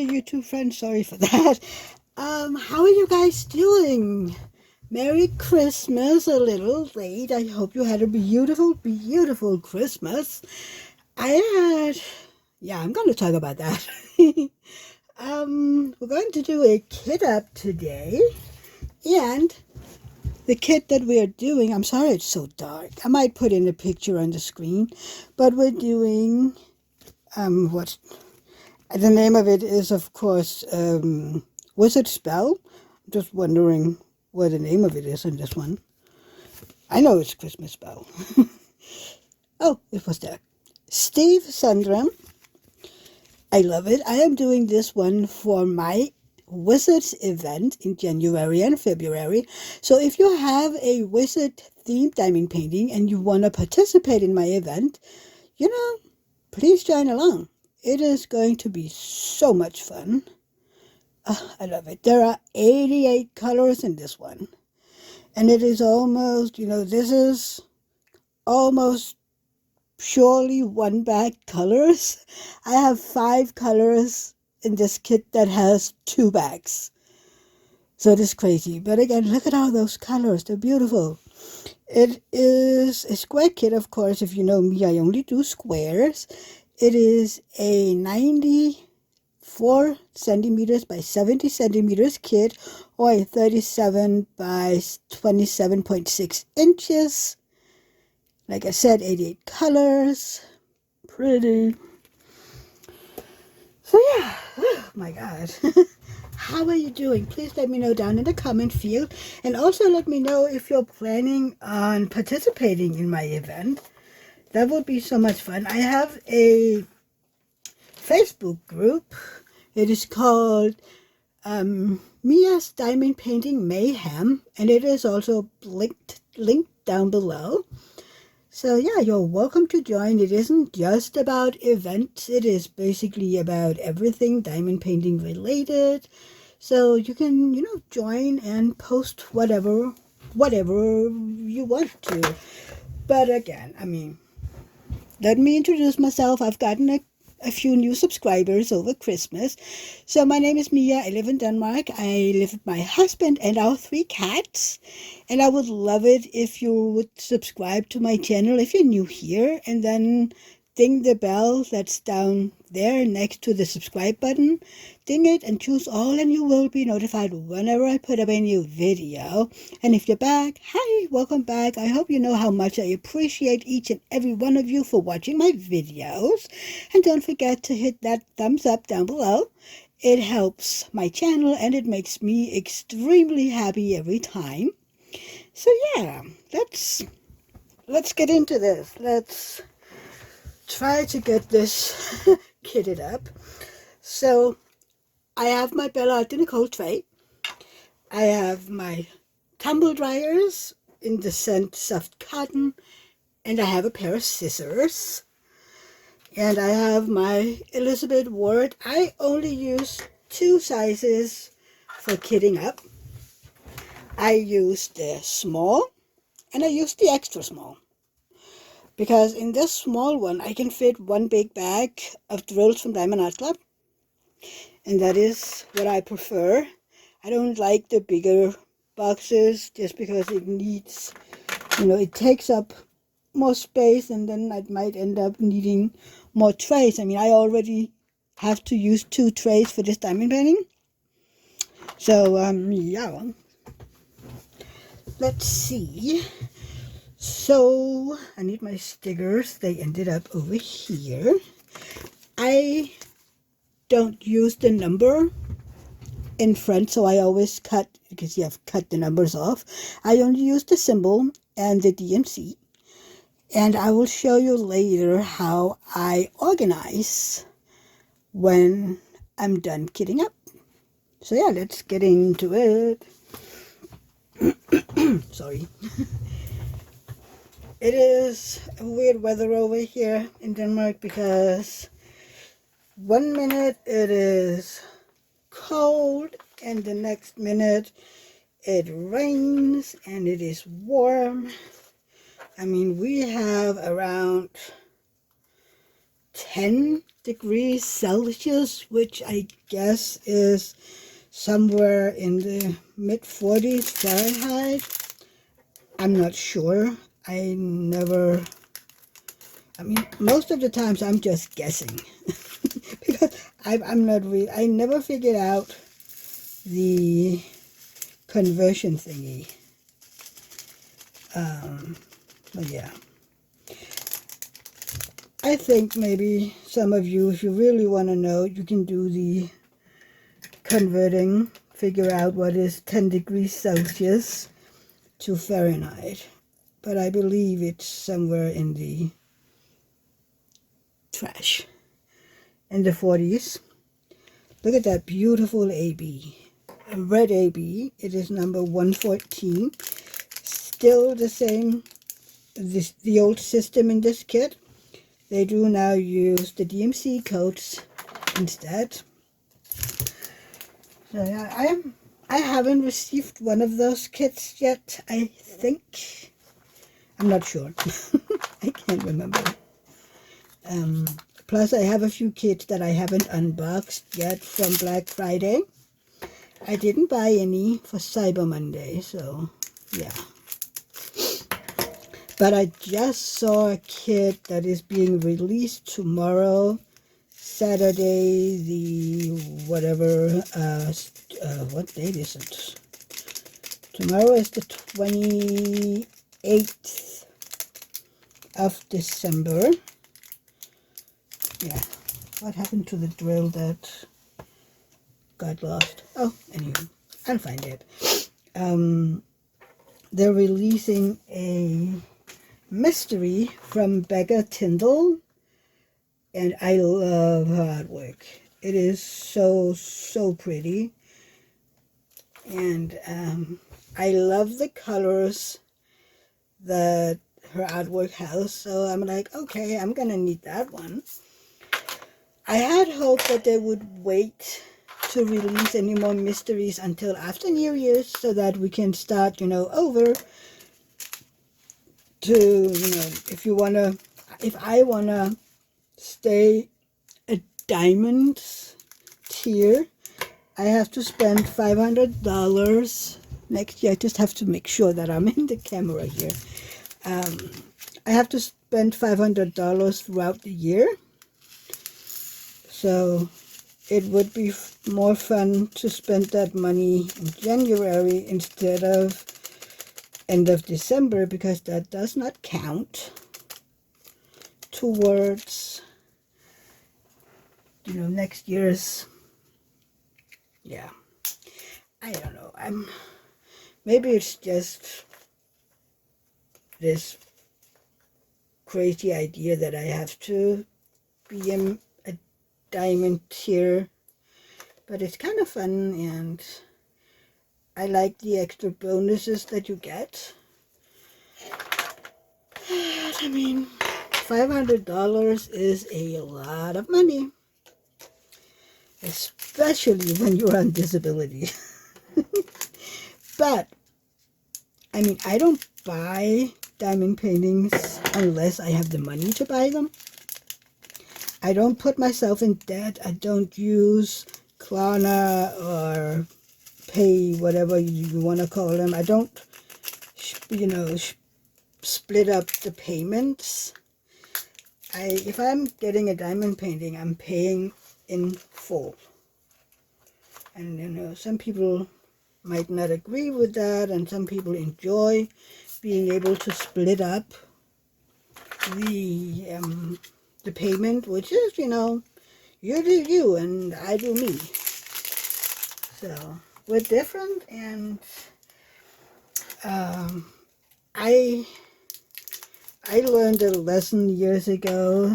dear YouTube friends. Sorry for that. How are you guys doing? Merry Christmas, a little late. I hope you had a beautiful, beautiful Christmas. I'm going to talk about that. We're going to do a kit up today. And the kit that we are doing, I'm sorry it's so dark. I might put in a picture on the screen. But we're doing, what the name of it is, of course, Wizard Spell. I'm just wondering what the name of it is in this one. I know it's Christmas Spell. Oh, it was there. Steve Sundram. I love it. I am doing this one for my Wizards event in January and February. So if you have a Wizard themed diamond painting and you want to participate in my event, please join along. It is going to be so much fun. I love it. There are 88 colors in this one. And it is almost, this is almost purely one bag colors. I have 5 colors in this kit that has 2 bags. So it is crazy. But again, look at all those colors. They're beautiful. It is a square kit, of course. If you know me, I only do squares. It is a 94 centimeters by 70 centimeters kit, or a 37 by 27.6 inches. Like I said, 88 colors. Pretty. So yeah, oh my God. How are you doing? Please let me know down in the comment field. And also let me know if you're planning on participating in my event. That would be so much fun. I have a Facebook group. It is called Mia's Diamond Painting Mayhem. And it is also linked down below. So yeah, you're welcome to join. It isn't just about events. It is basically about everything diamond painting related. So you can, join and post whatever you want to. But again, let me introduce myself. I've gotten a few new subscribers over Christmas. So my name is Mia. I live in Denmark. I live with my husband and our 3 cats. And I would love it if you would subscribe to my channel if you're new here. And then ding the bell that's down there next to the subscribe button. Ding it and choose all, and you will be notified whenever I put up a new video. And if you're back, hi, welcome back. I hope you know how much I appreciate each and every one of you for watching my videos. And don't forget to hit that thumbs up down below. It helps my channel and it makes me extremely happy every time. So yeah, let's get into this. Let's try to get this kitted up. So I have my Bella Art in a cold tray. I have my tumble dryers in the scent soft cotton, and I have a pair of scissors. And I have my Elizabeth Ward. I only use 2 sizes for kitting up. I use the small and I use the extra small. Because in this small one, I can fit 1 big bag of drills from Diamond Art Club. And that is what I prefer. I don't like the bigger boxes just because it needs, it takes up more space, and then I might end up needing more trays. I already have to use 2 trays for this diamond painting. So, yeah. Let's see. So, I need my stickers. They ended up over here. I don't use the number in front, so I always cut, because you have cut the numbers off. I only use the symbol and the DMC. And I will show you later how I organize when I'm done kitting up. So yeah, let's get into it. Sorry. It is weird weather over here in Denmark because 1 minute it is cold and the next minute it rains and it is warm. We have around 10 degrees Celsius, which I guess is somewhere in the mid-40s Fahrenheit. I'm not sure. I mean, most of the times I'm just guessing. Because I'm not really, I never figured out the conversion thingy. But yeah. I think maybe some of you, if you really want to know, you can do the converting, figure out what is 10 degrees Celsius to Fahrenheit. But I believe it's somewhere in the trash, in the 40s. Look at that beautiful AB. A red AB. It is number 114. Still the same, the old system in this kit. They do now use the DMC codes instead. So yeah, I haven't received one of those kits yet, I think. I'm not sure. I can't remember. Plus I have a few kits that I haven't unboxed yet from Black Friday. I didn't buy any for Cyber Monday, so yeah. But I just saw a kit that is being released tomorrow, Saturday, the whatever, what date is it? Tomorrow is the 28th of December. Yeah, what happened to the drill that got lost? Oh, anyway, I'll find it. They're releasing a mystery from Becca Tyndall, and I love her artwork. It is so pretty, and I love the colors that her artwork has, so I'm like, okay, I'm gonna need that one. I had hoped that they would wait to release any more mysteries until after New Year's so that we can start, over to, if I wanna stay a diamonds tier, I have to spend $500 next year. I just have to make sure that I'm in the camera here. I have to spend $500 throughout the year. So it would be more fun to spend that money in January instead of end of December, because that does not count towards, next year's. Yeah, I don't know. Maybe it's just this crazy idea that I have to be in a diamond tier, but it's kind of fun, and I like the extra bonuses that you get. I mean, $500 is a lot of money, especially when you're on disability. But, I mean, I don't buy diamond paintings unless I have the money to buy them. I don't put myself in debt. I don't use Klarna or Pay, whatever you want to call them. I don't, split up the payments. If I'm getting a diamond painting, I'm paying in full. And, some people might not agree with that, and some people enjoy being able to split up the payment, which is, you do you and I do me. So we're different, and I learned a lesson years ago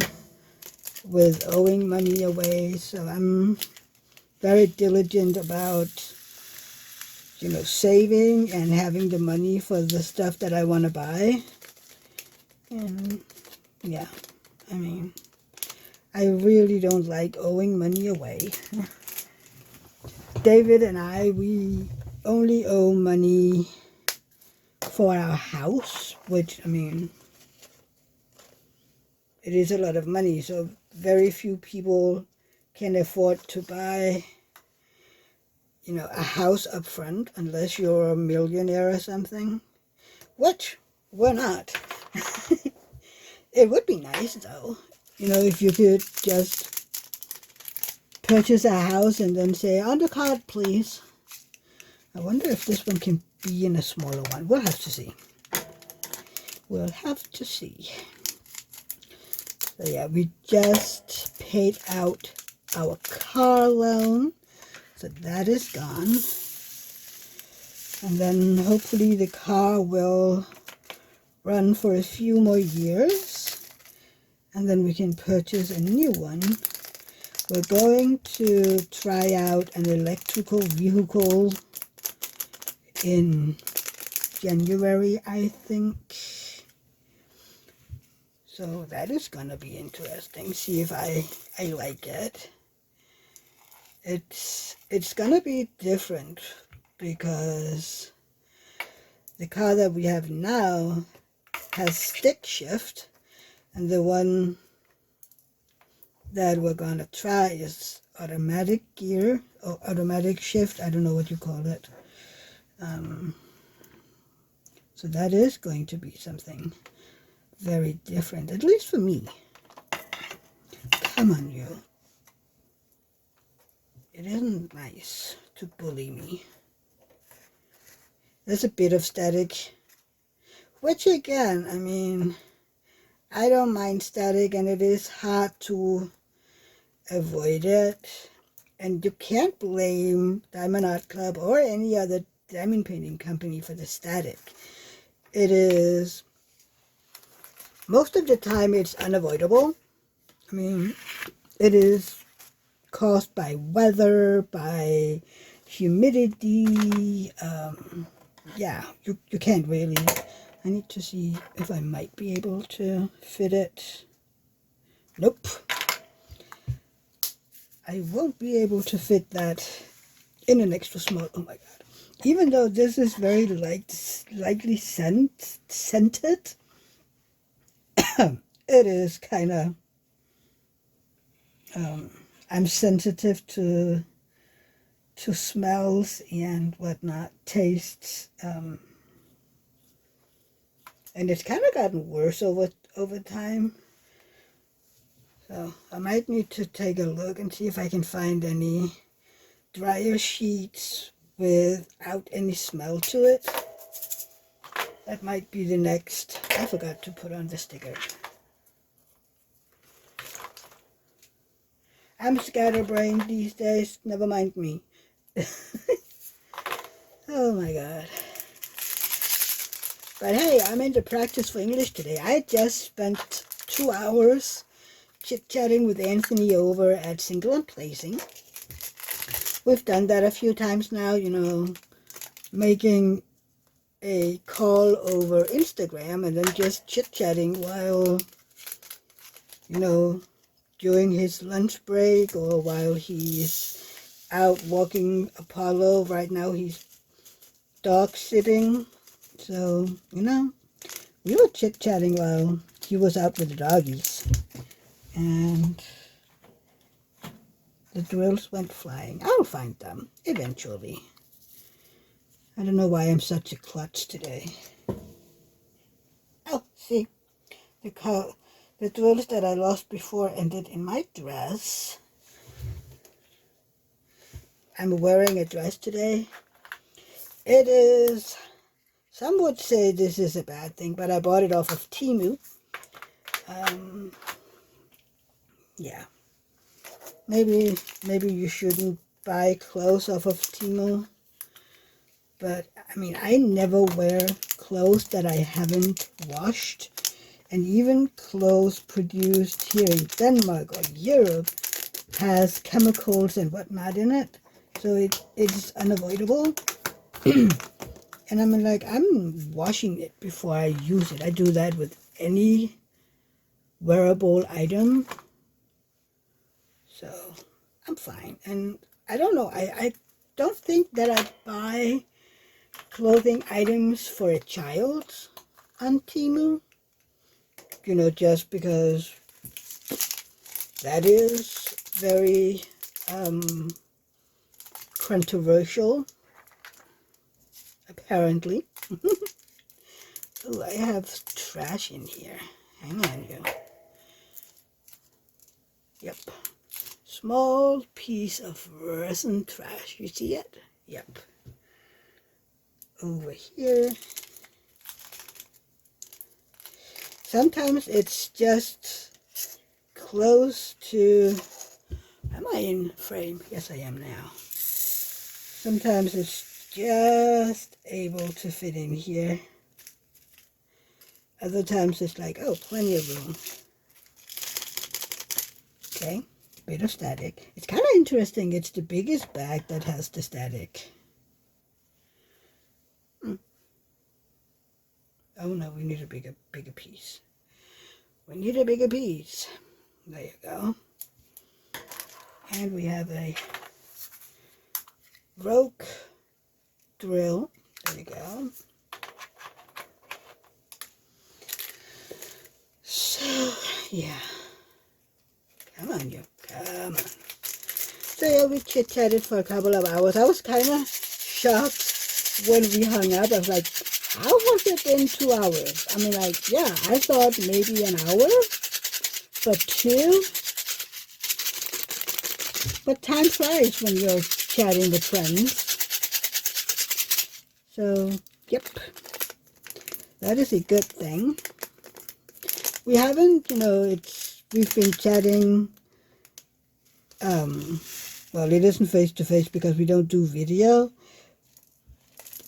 with owing money away, so I'm very diligent about, saving and having the money for the stuff that I want to buy. And yeah, I mean, I really don't like owing money away. David and I, we only owe money for our house, which, I mean, it is a lot of money. So very few people can afford to buy, you know, a house up front unless you're a millionaire or something. Which we're not. It would be nice though, you know, if you could just purchase a house and then say, on the card, please. I wonder if this one can be in a smaller one. We'll have to see. We'll have to see. So yeah, we just paid out our car loan. So that is gone. And then hopefully the car will run for a few more years. And then we can purchase a new one. We're going to try out an electrical vehicle in January, I think. So that is gonna be interesting. See if I like it. It's gonna be different because the car that we have now has stick shift, and the one that we're gonna try is automatic gear or automatic shift. I don't know what you call it. So that is going to be something very different, at least for me. Come on, you. It isn't nice to bully me. There's a bit of static, which again, I mean, I don't mind static, and it is hard to avoid it. And you can't blame Diamond Art Club or any other diamond painting company for the static. It is, most of the time it's unavoidable. I mean, it is caused by weather, by humidity. Yeah, you can't really. I need to see if I might be able to fit it. Nope. I won't be able to fit that in an extra small. Oh my god. Even though this is very lightly scented, it is kind of, I'm sensitive to smells and whatnot, tastes, and it's kind of gotten worse over time. So I might need to take a look and see if I can find any dryer sheets without any smell to it. That might be the next. I forgot to put on the sticker. I'm scatterbrained these days. Never mind me. Oh my god. But hey, I'm into practice for English today. I just spent 2 hours chit-chatting with Anthony over at Single and Placing. We've done that a few times now, you know, making a call over Instagram and then just chit-chatting while, you know, during his lunch break or while he's out walking Apollo. Right now he's dog sitting. So, you know, we were chit-chatting while he was out with the doggies. And the drills went flying. I'll find them eventually. I don't know why I'm such a klutz today. Oh, see, the drills that I lost before ended in my dress. I'm wearing a dress today. It is, some would say this is a bad thing, but I bought it off of Temu. Yeah. Maybe you shouldn't buy clothes off of Temu. But, I mean, I never wear clothes that I haven't washed. And even clothes produced here in Denmark or Europe has chemicals and whatnot in it. So it's unavoidable. And I'm like, I'm washing it before I use it. I do that with any wearable item. So I'm fine. And I don't know, I don't think that I buy clothing items for a child on Temu. You know, just because That is very controversial, apparently. Oh, I have trash in here. Hang on, you. Yep. Small piece of resin trash. You see it? Yep. Over here. Sometimes it's just close to... Am I in frame? Yes, I am now. Sometimes it's just able to fit in here. Other times it's like, oh, plenty of room. Okay, bit of static. It's kind of interesting. It's the biggest bag that has the static. Oh no, we need a bigger piece. We need a bigger piece. There you go. And we have a rogue drill. There you go. So, yeah. Come on, you. Come on. So, yeah, we chit-chatted for a couple of hours. I was kind of shocked when we hung up. I was like, how has it been 2 hours? I mean, like, yeah, I thought maybe an hour, but 2. But time flies when you're chatting with friends. So, yep, that is a good thing. We haven't, we've been chatting, well, it isn't face-to-face because we don't do video,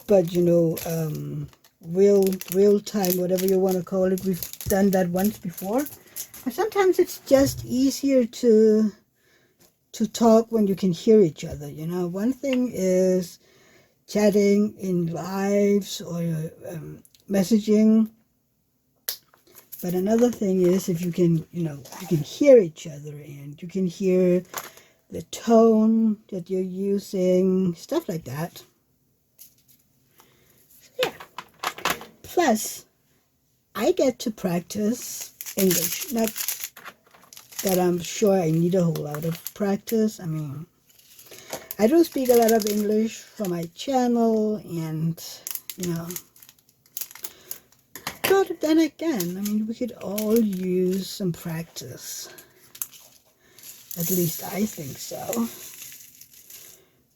but, real time, whatever you want to call it, we've done that once before. And sometimes it's just easier to talk when you can hear each other, One thing is chatting in lives or messaging, but another thing is if you can, you can hear each other and you can hear the tone that you're using, stuff like that. So, yeah. Plus, I get to practice English. Not that I'm sure I need a whole lot of practice. I mean, I do speak a lot of English for my channel and, but then again, I mean, we could all use some practice. At least I think so.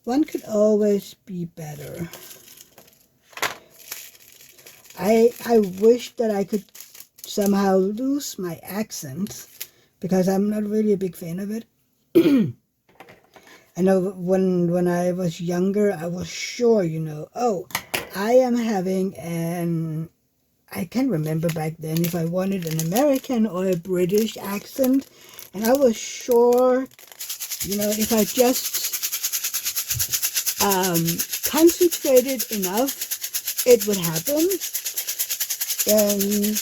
One could always be better. I wish that I could somehow lose my accent because I'm not really a big fan of it. I know when I was younger, I was sure, oh, I am having I can't remember back then if I wanted an American or a British accent. And I was sure, if I just concentrated enough, it would happen. And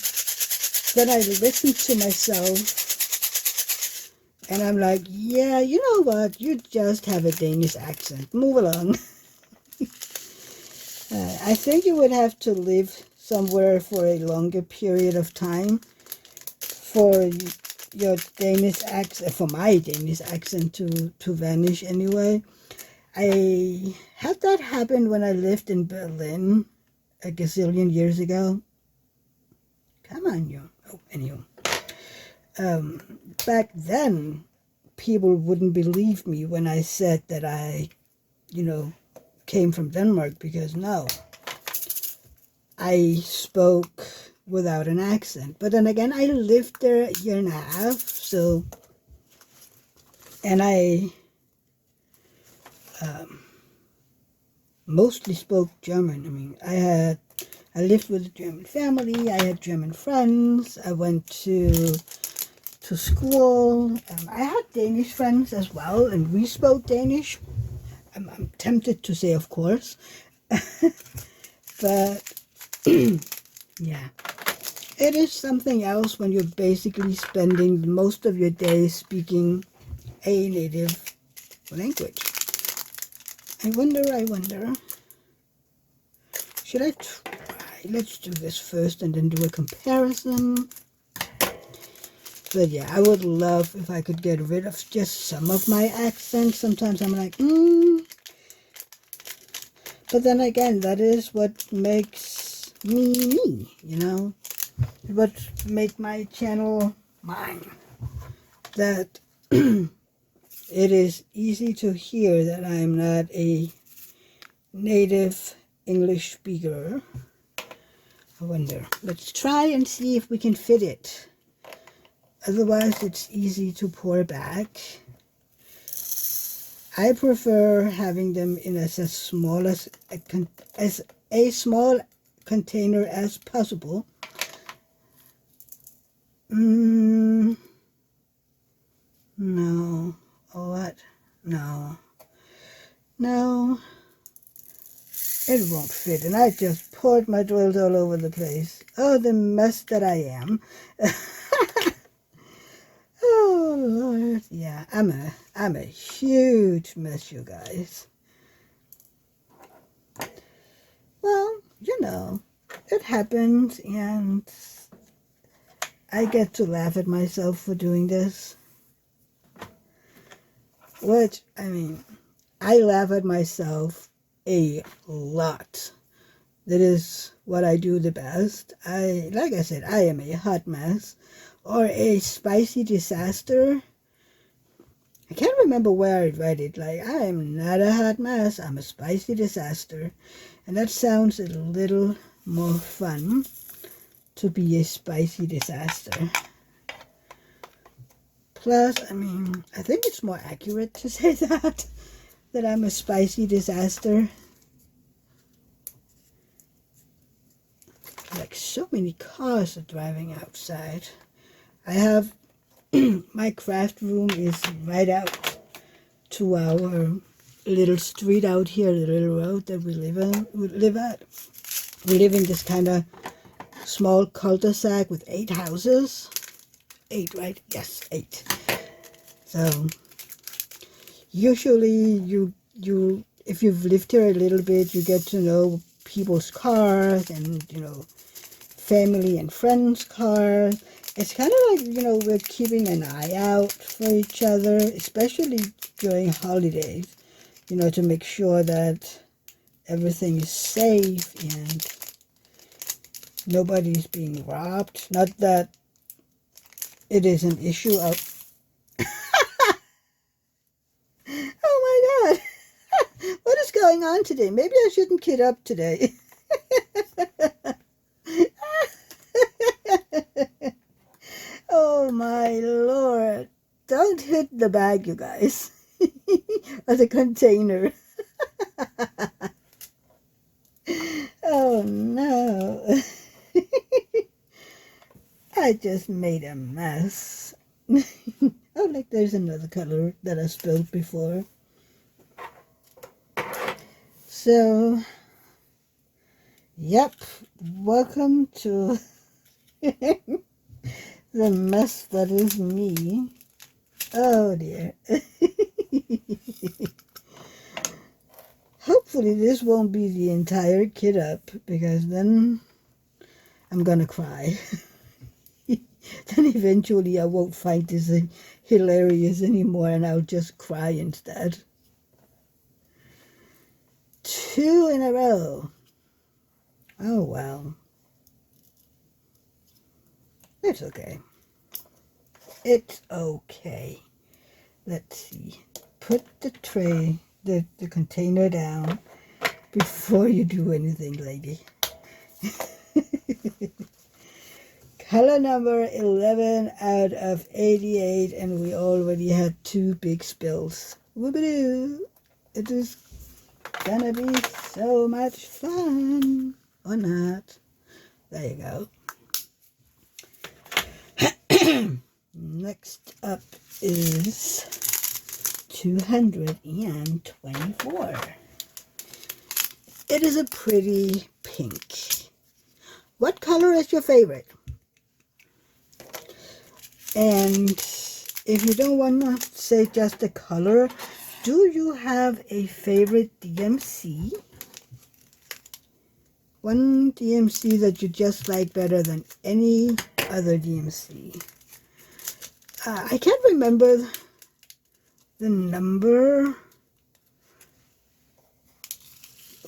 then I listened to myself. And I'm like, yeah, you know what? You just have a Danish accent. Move along. I think you would have to live somewhere for a longer period of time for your Danish accent, for my Danish accent to vanish anyway. I had that happen when I lived in Berlin a gazillion years ago. Come on, you. Oh, anyway. Back then, people wouldn't believe me when I said that I, came from Denmark because no, I spoke without an accent. But then again, I lived there a year and a half, so, and I mostly spoke German. I mean, I lived with a German family, I had German friends, I went to school. I had Danish friends as well, and we spoke Danish. I'm tempted to say, of course, but yeah, it is something else when you're basically spending most of your day speaking a native language. I wonder, should I try? Let's do this first and then do a comparison. But yeah, I would love if I could get rid of just some of my accents. Sometimes I'm like, But then again, that is what makes me me, you know? What make my channel mine. That it is easy to hear that I'm not a native English speaker. I wonder. Let's try and see if we can fit it. Otherwise, it's easy to pour back. I prefer having them in as small as a small container as possible. No. What? No. No. It won't fit, and I just poured my drills all over the place. Oh, the mess that I am. Oh, Lord. Yeah, I'm a huge mess, you guys. Well, you know, it happens, and I get to laugh at myself for doing this. Which, I mean, I laugh at myself a lot. That is what I do the best. Like I said, I am a hot mess or a spicy disaster. I can't remember where I read it. Like, I am not a hot mess. I'm a spicy disaster. And that sounds a little more fun, to be a spicy disaster. Plus, I mean, I think it's more accurate to say that I'm a spicy disaster. Like, so many cars are driving outside. I have my craft room is right out to our little street out here, the little road that we live at. We live in this kind of small cul-de-sac with 8 houses. 8, right? Yes, 8. So usually you if you've lived here a little bit, you get to know people's cars and, you know, family and friends' cars. It's kind of like, you know, we're keeping an eye out for each other, especially during holidays, you know, to make sure that everything is safe and nobody's being robbed. Not that it is an issue of... Oh my God! What is going on today? Maybe I shouldn't kid up today. Oh my Lord. Don't hit the bag, you guys. Or the container. Oh no. I just made a mess. Oh, look, there's another color that I spilled before. So, yep, welcome to the mess that is me. Oh dear. Hopefully this won't be the entire kit up, because then I'm gonna cry. Then eventually I won't find this hilarious anymore, and I'll just cry instead. 2 in a row. Oh well. It's okay. It's okay. Let's see. Put the tray, the container down before you do anything, lady. Color number 11 out of 88, and we already had 2 big spills. Whoop-a-doo! It is gonna be so much fun. Or not. There you go. Next up is 224. It is a pretty pink. What color is your favorite? And if you don't want to say just the color, do you have a favorite DMC? One DMC that you just like better than any other DMC? I can't remember the number.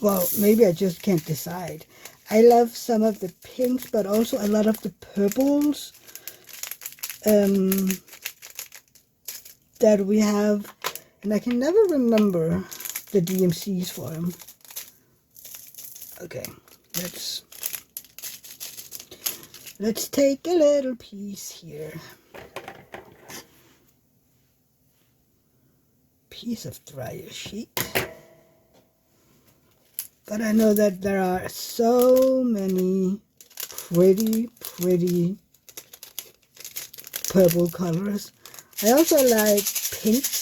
Well, maybe I just can't decide. I love some of the pinks, but also a lot of the purples that we have. And I can never remember the DMCs for them. Okay, let's take a little piece here. Piece of dryer sheet. But I know that there are so many pretty purple colors. I also like pinks.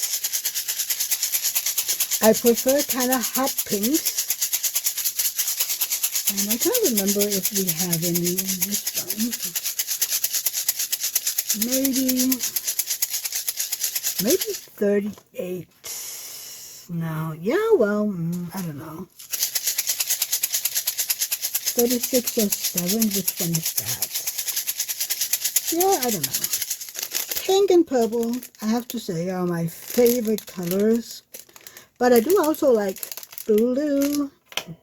I prefer kind of hot pinks. And I can't remember if we have any in this one. Maybe 38. No, yeah, well, I don't know. 36 or 7, which one is that? Yeah, I don't know. Pink and purple, I have to say, are my favorite colors. But I do also like blue,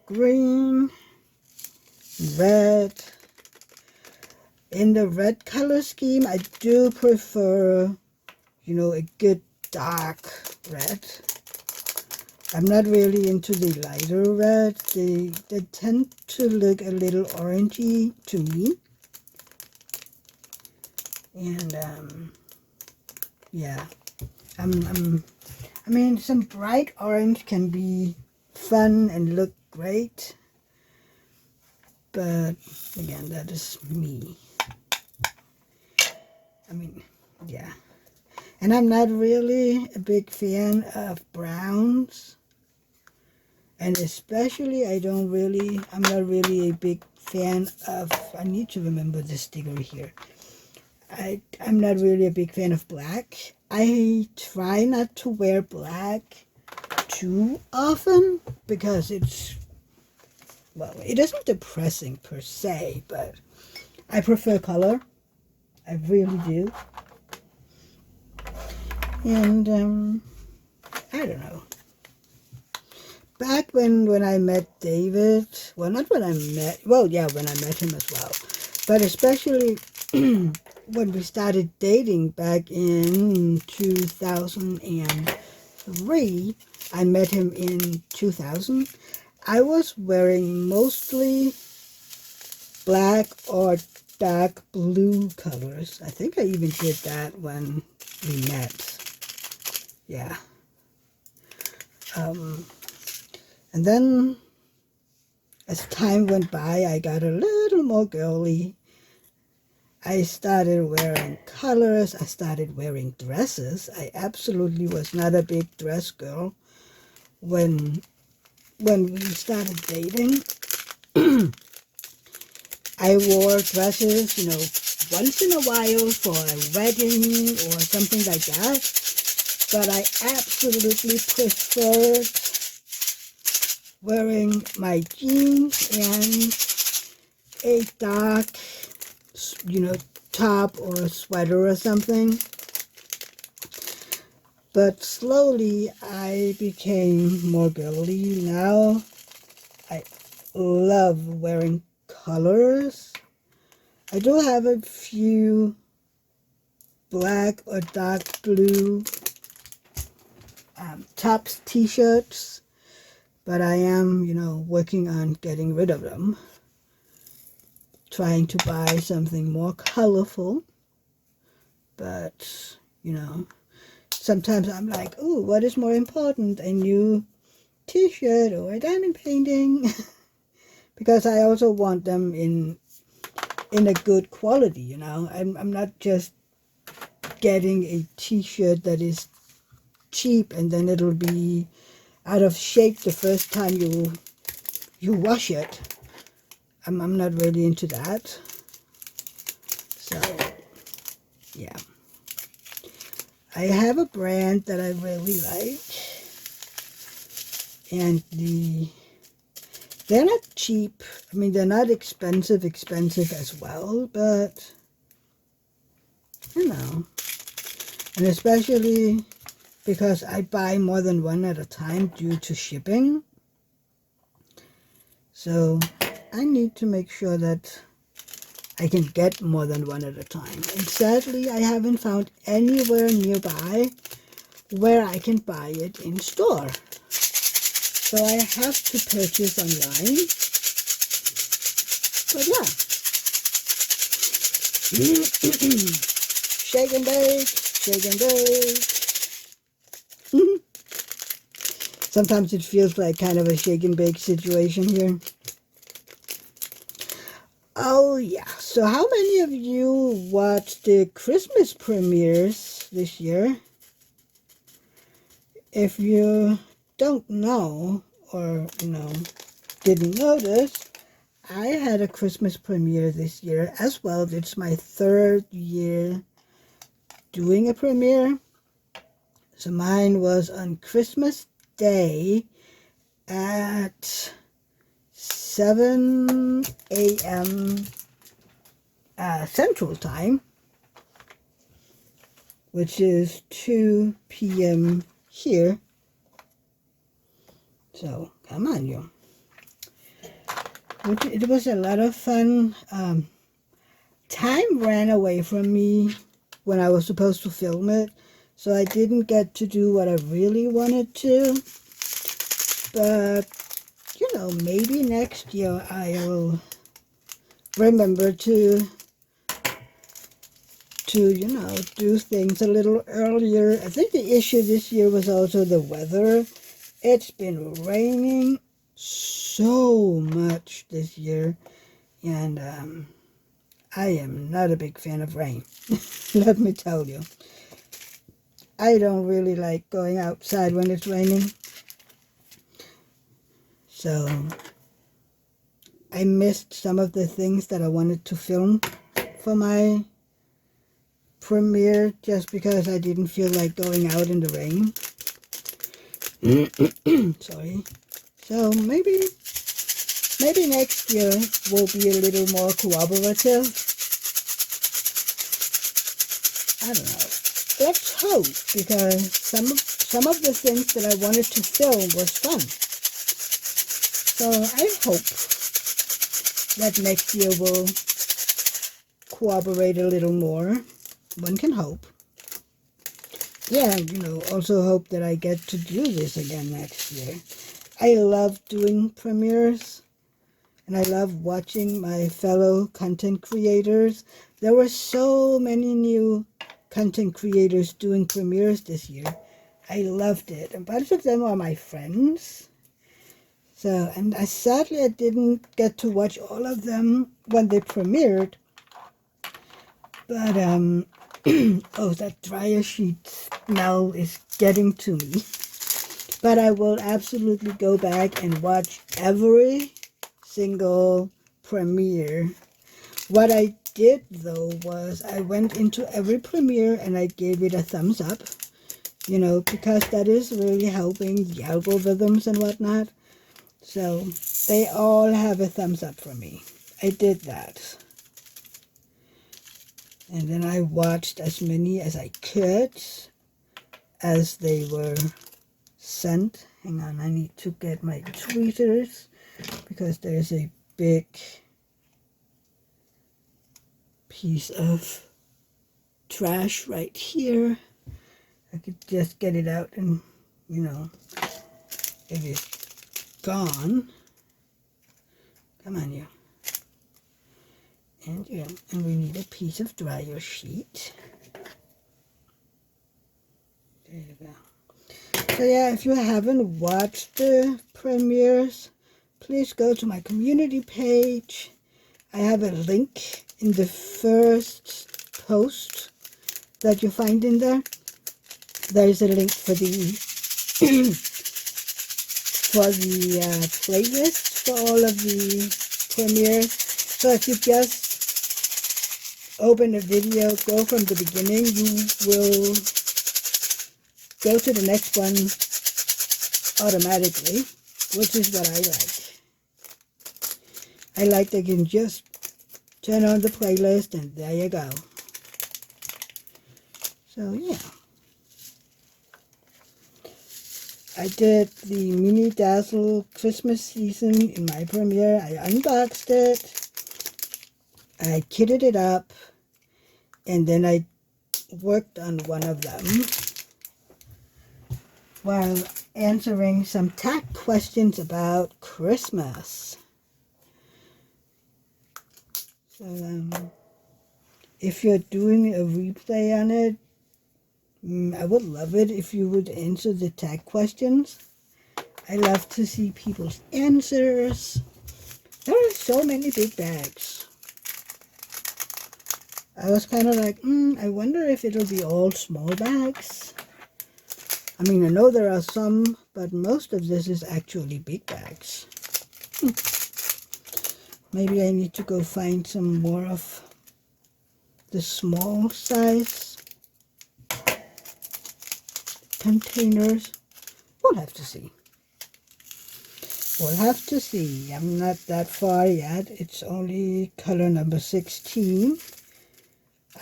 green, red. In the red color scheme, I do prefer, you know, a good dark red. I'm not really into the lighter red. They tend to look a little orangey to me. And yeah, I mean, some bright orange can be fun and look great. But again, that is me. I mean, yeah. And I'm not really a big fan of browns. And especially, I'm not really a big fan of, I need to remember the sticker here. I'm not really a big fan of black. I try not to wear black too often because it's, well, it isn't depressing per se, but I prefer color. I really do. And, I don't know. Back when I met David, well, not when I met, well, yeah, when I met him as well, but especially when we started dating back in 2003, I met him in 2000, I was wearing mostly black or dark blue colors. I think I even did that when we met. Yeah. And then, as time went by, I got a little more girly. I started wearing colors. I started wearing dresses. I absolutely was not a big dress girl when we started dating. I wore dresses, you know, once in a while for a wedding or something like that. But I absolutely preferred wearing my jeans and a dark, you know, top or a sweater or something. But slowly I became more girly. Now I love wearing colors. I do have a few black or dark blue tops, t-shirts, but I am, you know, working on getting rid of them. Trying to buy something more colorful. But, you know, sometimes I'm like, oh, what is more important? A new t-shirt or a diamond painting? Because I also want them in a good quality, you know. I'm not just getting a t-shirt that is cheap and then it'll be out of shape the first time you wash it. I'm not really into that. So, yeah. I have a brand that I really like. And they're not cheap. I mean, they're not expensive as well, but, you know. And especially because I buy more than one at a time due to shipping. So I need to make sure that I can get more than one at a time. And sadly, I haven't found anywhere nearby where I can buy it in store. So I have to purchase online. But yeah. Shake and bake, shake and bake. Sometimes it feels like kind of a shake and bake situation here. Oh yeah, so how many of you watched the Christmas premieres this year? If you don't know, or didn't notice, I had a Christmas premiere this year as well. It's my 3rd year doing a premiere. So mine was on Christmas Day at 7 a.m. Central Time, which is 2 p.m. here. So come on, you. It was a lot of fun. Time ran away from me when I was supposed to film it, so I didn't get to do what I really wanted to. But maybe next year I'll remember to do things a little earlier. I think the issue this year was also the weather. It's been raining so much this year, and I am not a big fan of rain. Let me tell you. I don't really like going outside when it's raining. So I missed some of the things that I wanted to film for my premiere just because I didn't feel like going out in the rain. Sorry. So maybe next year will be a little more cooperative. I don't know. Let's hope, because some of the things that I wanted to film was fun. So I hope that next year will cooperate a little more. One can hope. Yeah, also hope that I get to do this again next year. I love doing premieres, and I love watching my fellow content creators. There were so many new content creators doing premieres this year. I loved it. A bunch of them are my friends. So, and sadly I didn't get to watch all of them when they premiered. But, oh, that dryer sheet smell is getting to me. But I will absolutely go back and watch every single premiere. What I did, though, was I went into every premiere and I gave it a thumbs up. Because that is really helping the algorithms and whatnot. So they all have a thumbs up from me. I did that. And then I watched as many as I could as they were sent. Hang on, I need to get my tweeters because there's a big piece of trash right here. I could just get it out and, it is gone. Come on, you. And we need a piece of dryer sheet. There you go. So yeah, if you haven't watched the premieres, please go to my community page. I have a link in the first post that you find in there. There is a link for the playlist for all of the premieres. So if you just open a video, go from the beginning, you will go to the next one automatically, which is what I like. I like that you can just turn on the playlist and there you go. So yeah, I did the Mini Dazzle Christmas season in my premiere. I unboxed it, I kitted it up, and then I worked on one of them while answering some tag questions about Christmas. So if you're doing a replay on it, I would love it if you would answer the tag questions. I love to see people's answers. There are so many big bags. I was kind of like, I wonder if it'll be all small bags. I mean, I know there are some, but most of this is actually big bags. Maybe I need to go find some more of the small size containers. We'll have to see. We'll have to see. I'm not that far yet. It's only color number 16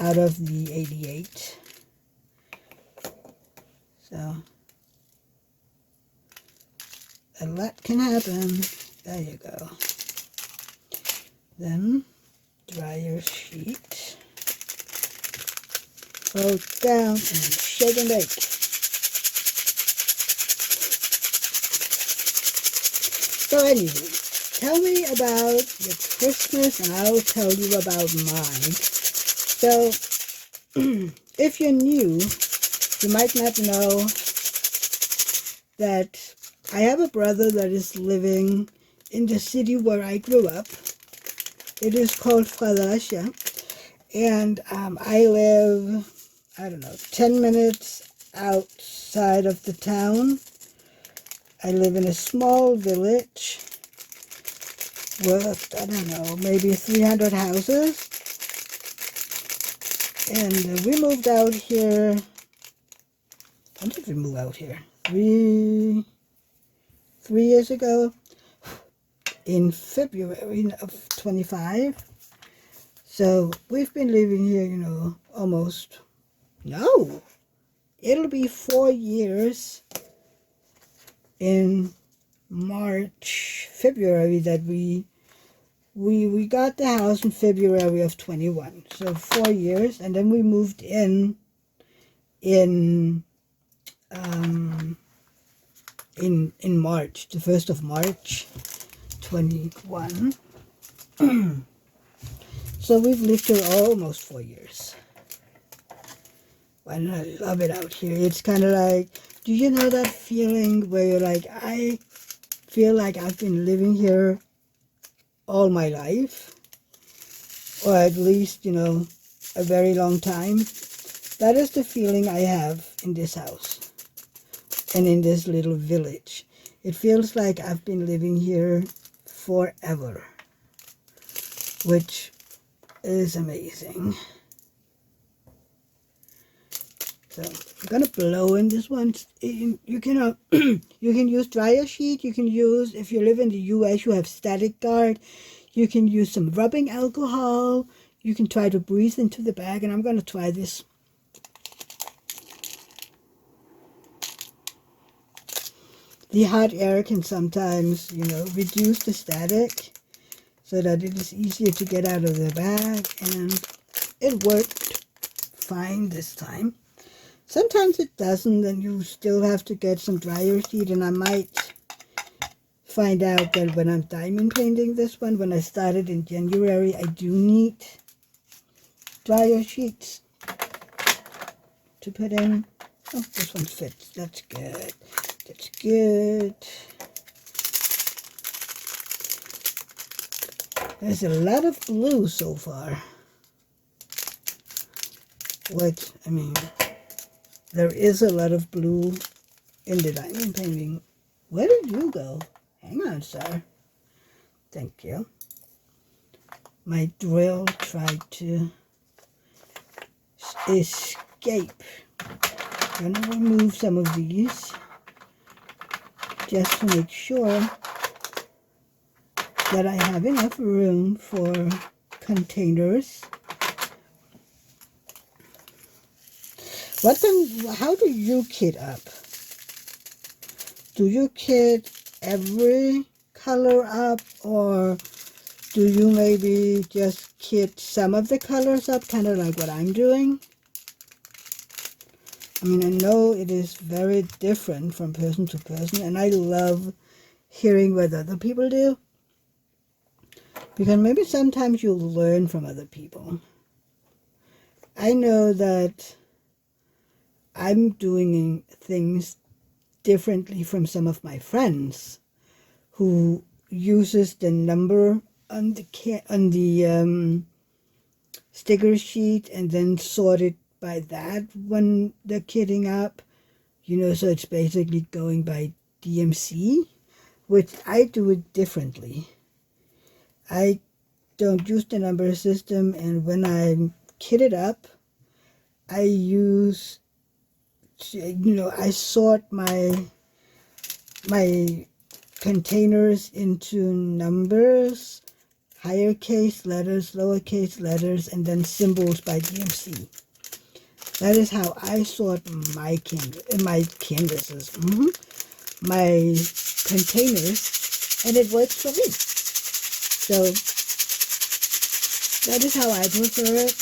out of the 88. So a lot can happen. There you go. Then dryer sheet. Fold down and shake and bake. So anyway, tell me about your Christmas and I'll tell you about mine. So if you're new, you might not know that I have a brother that is living in the city where I grew up. It is called Fredericia, and I live, 10 minutes outside of the town. I live in a small village with, maybe 300 houses. And we moved out here. When did we move out here? Three years ago, in February of 25. So we've been living here, almost, no, it'll be 4 years in February that we got the house in February of 21. So 4 years, and then we moved in March, the 1st of March, 21. So we've lived here almost 4 years. And I love it out here. It's kind of like, do you know that feeling where you're like, I feel like I've been living here all my life? Or at least, a very long time. That is the feeling I have in this house. And in this little village. It feels like I've been living here forever, which is amazing. So I'm gonna blow in this one. You can you can use dryer sheet. You can use, if you live in the U.S., you have static guard. You can use some rubbing alcohol. You can try to breathe into the bag, and I'm gonna try this. The hot air can sometimes, reduce the static so that it is easier to get out of the bag, and it worked fine this time. Sometimes it doesn't, and you still have to get some dryer sheet, and I might find out that when I'm diamond painting this one, when I started in January, I do need dryer sheets to put in. Oh, this one fits. That's good. That's good. There's a lot of blue so far. There is a lot of blue in the diamond painting. Where did you go? Hang on, sir. Thank you. My drill tried to escape. I'm going to remove some of these just to make sure that I have enough room for containers. How do you kit up? do you kit every color up, or do you maybe just kit some of the colors up, kind of like what I'm doing? I mean, I know it is very different from person to person, and I love hearing what other people do, because maybe sometimes you'll learn from other people. I know that I'm doing things differently from some of my friends who uses the number on the sticker sheet and then sort it by that when they're kitting up, so it's basically going by DMC, which I do it differently. I don't use the number system, and when I kit it up, I use, I sort my containers into numbers, higher case letters, lowercase letters, and then symbols by DMC. That is how I sort my canvases, my containers, and it works for me. So that is how I prefer it.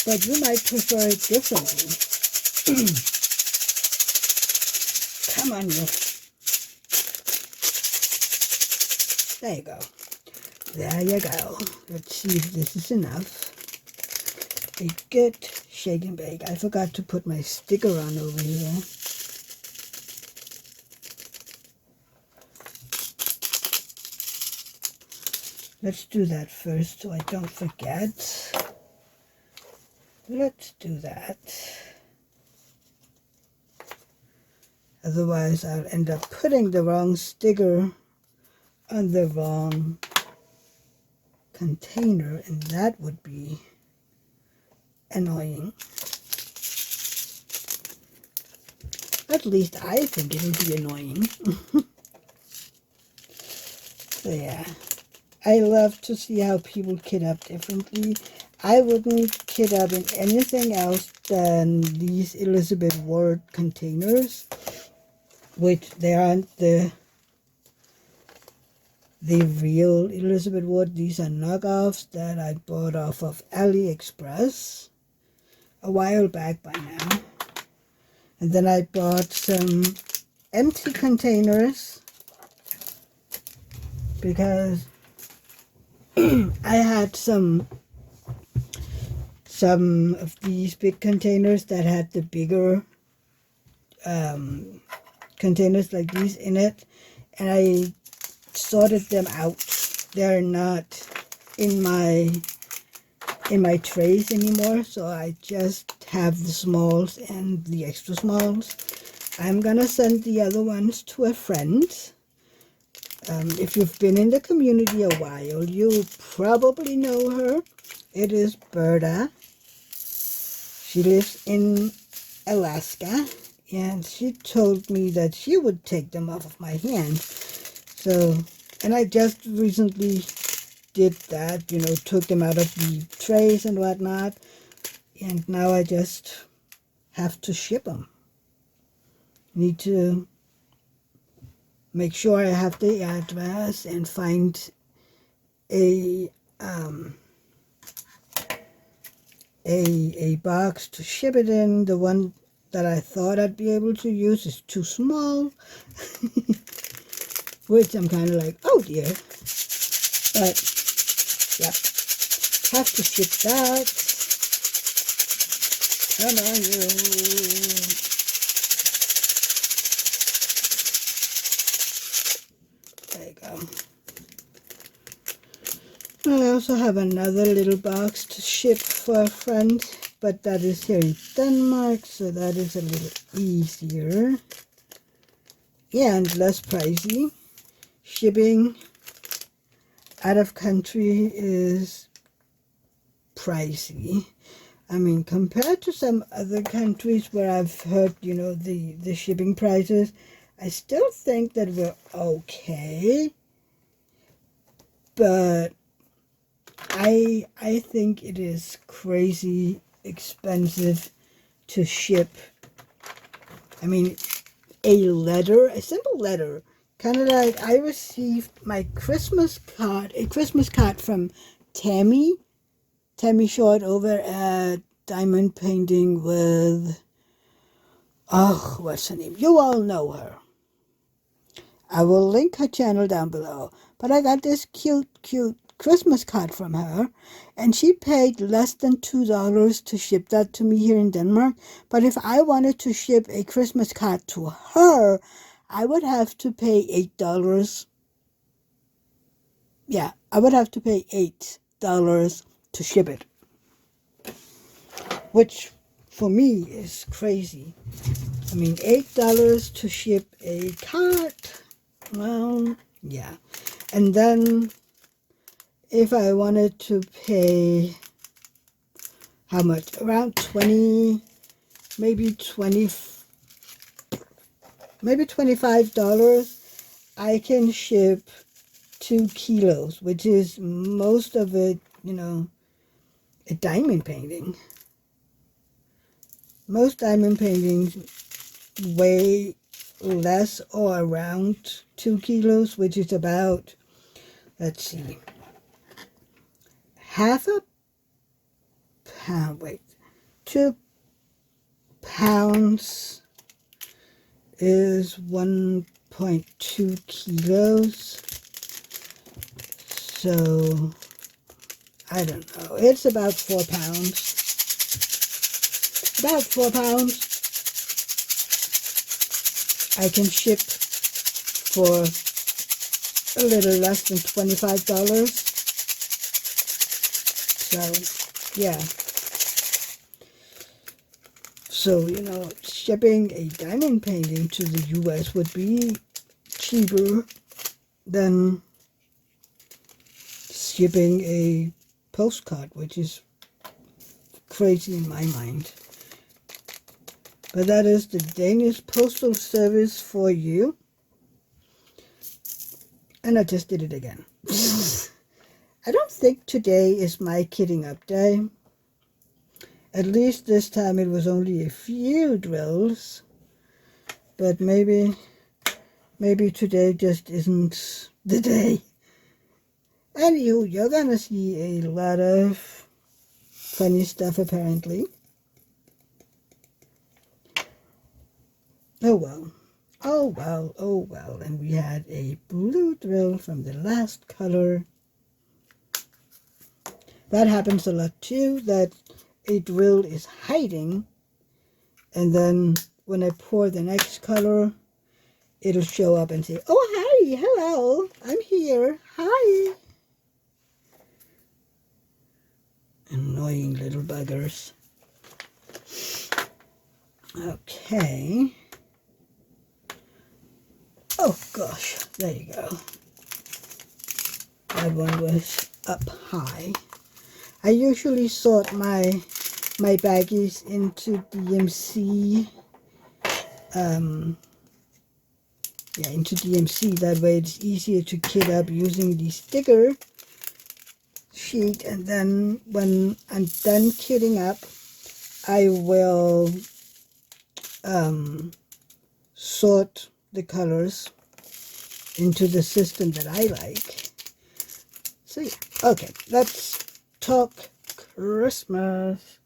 But you might prefer it differently. Come on, you. There you go. There you go. Let's see if this is enough. A good shake and bake. I forgot to put my sticker on over here. Let's do that first so I don't forget. Let's do that. Otherwise, I'll end up putting the wrong sticker on the wrong container, and that would be annoying. At least I think it would be annoying. So yeah, I love to see how people kit up differently. I wouldn't kit up in anything else than these Elizabeth Ward containers, which they aren't the real Elizabeth Ward. These are knockoffs that I bought off of AliExpress a while back by now. And then I bought some empty containers because I had some of these big containers that had the bigger containers like these in it, and I sorted them out. They're not in my trays anymore, so I just have the smalls and the extra smalls. I'm gonna send the other ones to a friend. If you've been in the community a while, you probably know her. It is Berta. She lives in Alaska, and she told me that she would take them off of my hands. So, and I just recently did that, took them out of the trays and whatnot, and now I just have to ship them. Need to make sure I have the address and find a box to ship it in. The one that I thought I'd be able to use is too small, which I'm kind of like, oh dear. But, yep, have to ship that. Come on, you. There you go. I also have another little box to ship for a friend, but that is here in Denmark, so that is a little easier and less pricey. Shipping out of country is pricey. I mean, compared to some other countries where I've heard, the shipping prices, I still think that we're okay. But I think it is crazy expensive to ship I mean, a letter, a simple letter. Kind of like I received my Christmas card, a Christmas card from Tammy Short over at Diamond Painting with, oh, what's her name? You all know her. I will link her channel down below. But I got this cute Christmas card from her, and she paid less than $2 to ship that to me here in Denmark. But if I wanted to ship a Christmas card to her, I would have to pay $8. Yeah, I would have to pay $8 to ship it, which for me is crazy. I mean, $8 to ship a card. Well, yeah. And then if I wanted to pay, how much? Around 20, maybe $25, I can ship 2 kilos, which is most of it, a diamond painting. Most diamond paintings weigh less or around 2 kilos, which is about, let's see, half a pound, 2 pounds is 1.2 kilos. So, I don't know, it's about 4 pounds. About 4 pounds. I can ship for a little less than $25. So, yeah. So, shipping a diamond painting to the US would be cheaper than shipping a postcard, which is crazy in my mind. But that is the Danish Postal Service for you. And I just did it again. I don't think today is my kidding up day. At least this time it was only a few drills. But maybe today just isn't the day. Anywho, you're gonna see a lot of funny stuff apparently. Oh well. Oh well, oh well. And we had a blue drill from the last color. That happens a lot too, that a drill is hiding, and then when I pour the next color, it'll show up and say, oh hi, hello, I'm here, hi. Annoying little buggers. Okay. Oh gosh, there you go. That one was up high. I usually sort my baggies into DMC. Into DMC. That way it's easier to kit up using the sticker sheet. And then when I'm done kitting up, I will sort the colors into the system that I like. So yeah, okay, let's talk Christmas.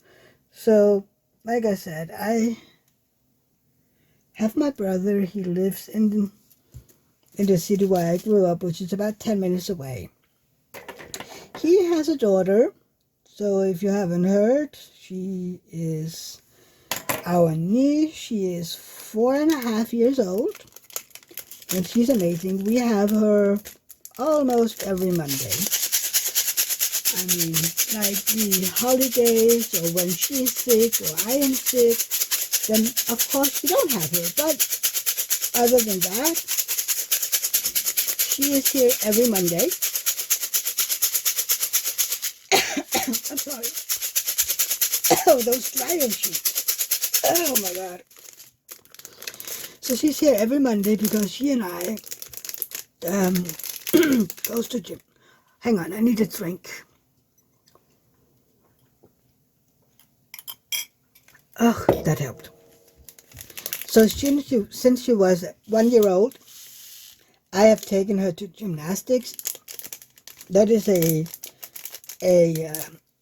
So, like I said, I have my brother. He lives in the city where I grew up, which is about 10 minutes away. He has a daughter. So if you haven't heard, she is our niece. She is 4.5 years old. And she's amazing. We have her almost every Monday. I mean, like the holidays, or when she's sick, or I am sick, then of course we don't have her. But other than that, she is here every Monday. I'm sorry. Oh, those dryer sheets. Oh my God. So she's here every Monday because she and I goes to gym. Hang on, I need a drink. Oh, that helped. So since she was 1 year old, I have taken her to gymnastics. That is a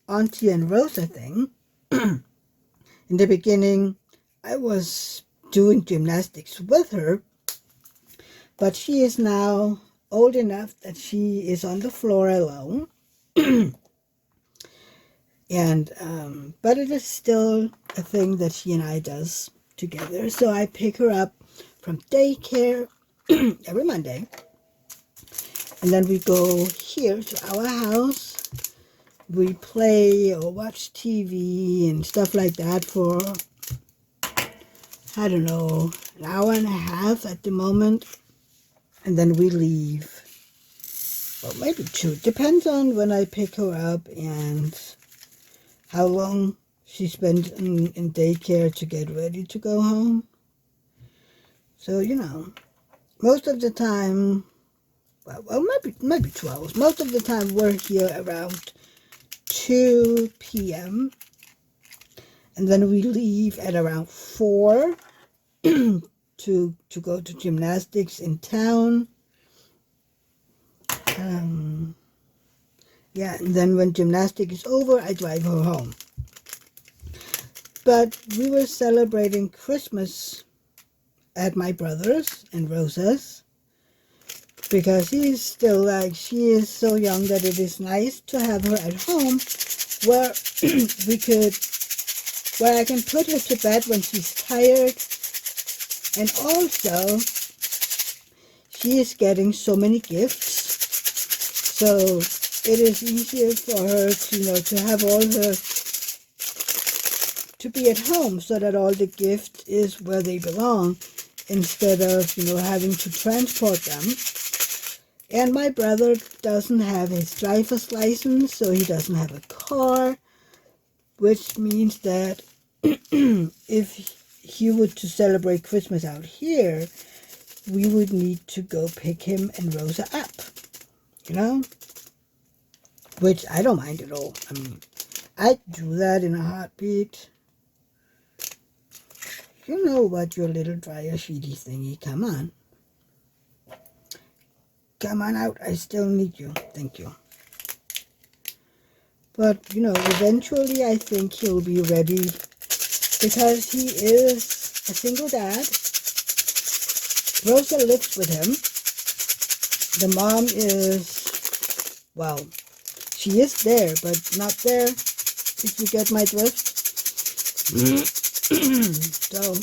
Auntie and Rosa thing. In the beginning, I was doing gymnastics with her, but she is now old enough that she is on the floor alone. And but it is still a thing that she and I does together. So I pick her up from daycare every Monday, and then we go here to our house. We play or watch TV and stuff like that for, I don't know, an hour and a half at the moment, and then we leave. Well, maybe 2. Depends on when I pick her up and how long she spent in daycare to get ready to go home. So, most of the time, well, maybe 2 hours. Most of the time we're here around 2 p.m. And then we leave at around 4 to go to gymnastics in town. Yeah, and then when gymnastics is over, I drive her home. But we were celebrating Christmas at my brother's and Rosa's, because she's still she is so young that it is nice to have her at home where where I can put her to bed when she's tired. And also, she is getting so many gifts, so it is easier for her to, to have all to be at home, so that all the gift is where they belong, instead of, having to transport them. And my brother doesn't have his driver's license, so he doesn't have a car, which means that if he were to celebrate Christmas out here, we would need to go pick him and Rosa up, which I don't mind at all. I mean, I'd do that in a heartbeat. You know what, your little dryer sheety thingy, come on. Come on out, I still need you, thank you. But, eventually I think he'll be ready, because he is a single dad. Rosa lives with him. The mom is, well, she is there, but not there, if you get my drift. So,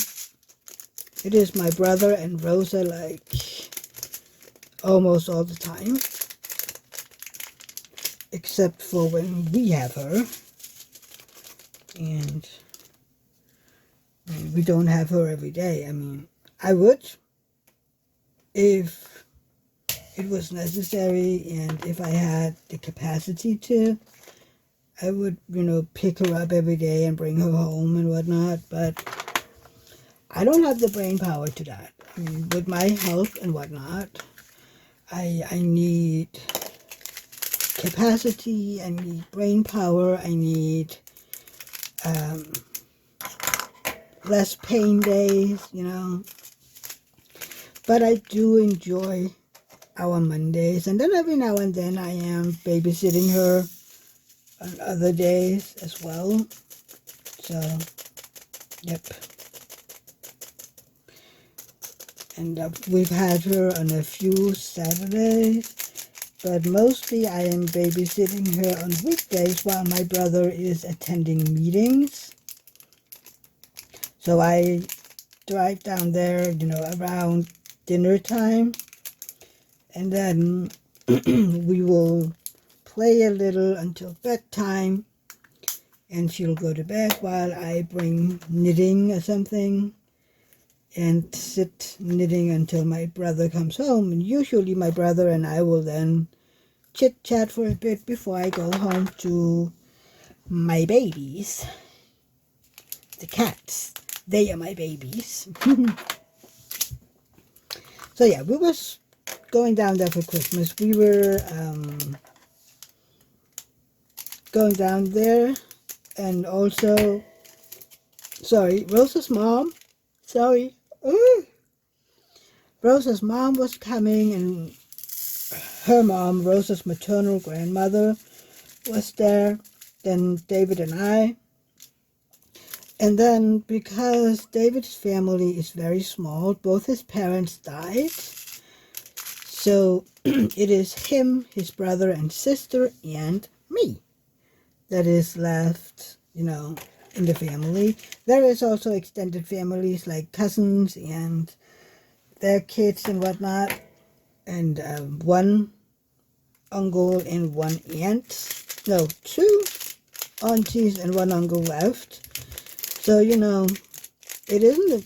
it is my brother and Rosa, almost all the time. Except for when we have her. And we don't have her every day. I mean, I would, if it was necessary and if I had the capacity to, I would, pick her up every day and bring her home and whatnot, but I don't have the brain power to that. I mean, with my health and whatnot, I need capacity, I need brain power, I need less pain days, But I do enjoy our Mondays, and then every now and then I am babysitting her on other days as well. So, yep. And we've had her on a few Saturdays, but mostly I am babysitting her on weekdays while my brother is attending meetings. So I drive down there, around dinner time, and then we will play a little until bedtime, and she'll go to bed while I bring knitting or something and sit knitting until my brother comes home. And usually my brother and I will then chit-chat for a bit before I go home to my babies. The cats, they are my babies. So yeah, we was going down there for Christmas. We were going down there, and also, sorry, Rosa's mom, sorry, Rosa's mom was coming, and her mom, Rosa's maternal grandmother, was there. Then David and I. And then because David's family is very small, both his parents died. So it is him, his brother and sister, and me that is left, in the family. There is also extended families like cousins and their kids and whatnot. And one uncle and one aunt. No, two aunties and one uncle left. So, it isn't a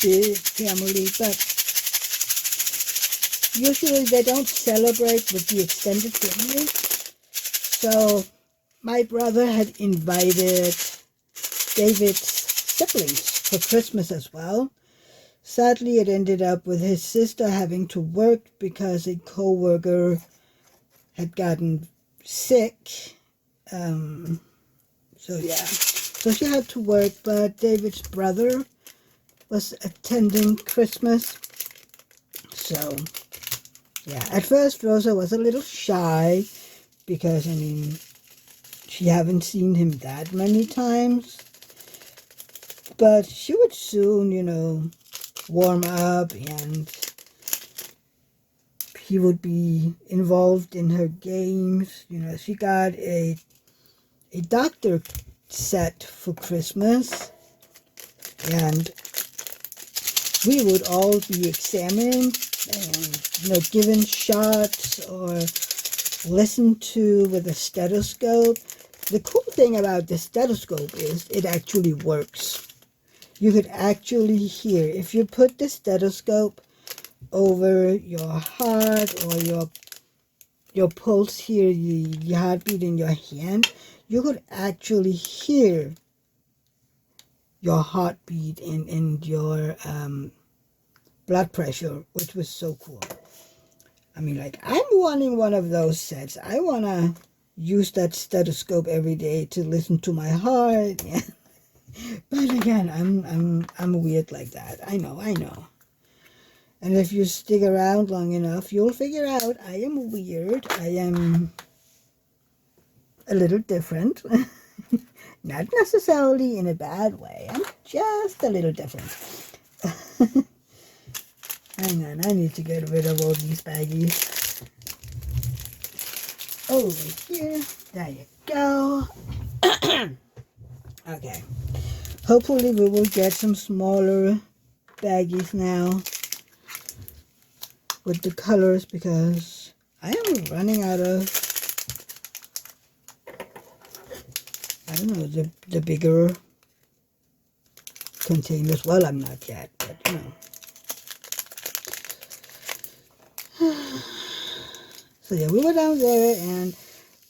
big family, but usually they don't celebrate with the extended family. So my brother had invited David's siblings for Christmas as well. Sadly, it ended up with his sister having to work because a co-worker had gotten sick. So she had to work, but David's brother was attending Christmas. So, yeah, at first Rosa was a little shy because, she haven't seen him that many times. But she would soon, warm up, and he would be involved in her games. She got a doctor set for Christmas, and we would all be examined and given shots or listened to with a stethoscope. The cool thing about the stethoscope is it actually works. You could actually hear if you put the stethoscope over your heart or your pulse here, the heartbeat in your hand, you could actually hear your heartbeat and your blood pressure, which was so cool. I'm wanting one of those sets. I want to use that stethoscope every day to listen to my heart. Yeah. But again, I'm weird like that. I know. And if you stick around long enough, you'll figure out I am weird. I am a little different. Not necessarily in a bad way. I'm just a little different. Hang on, I need to get rid of all these baggies. Over here. There you go. Okay. Hopefully we will get some smaller baggies now with the colors, because I am running out of, I don't know, the bigger containers. Well, I'm not yet, but So yeah, we were down there and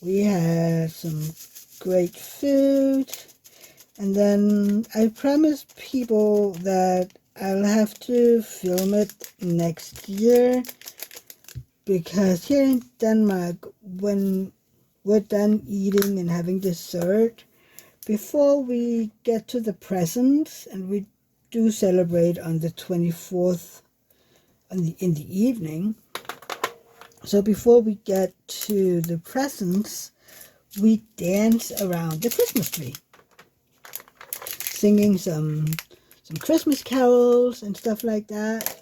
we had some great food. And then I promised people that I'll have to film it next year, because here in Denmark, when we're done eating and having dessert, before we get to the presents, and we do celebrate on the 24th in the evening, so before we get to the presents, we dance around the Christmas tree, singing some Christmas carols and stuff like that.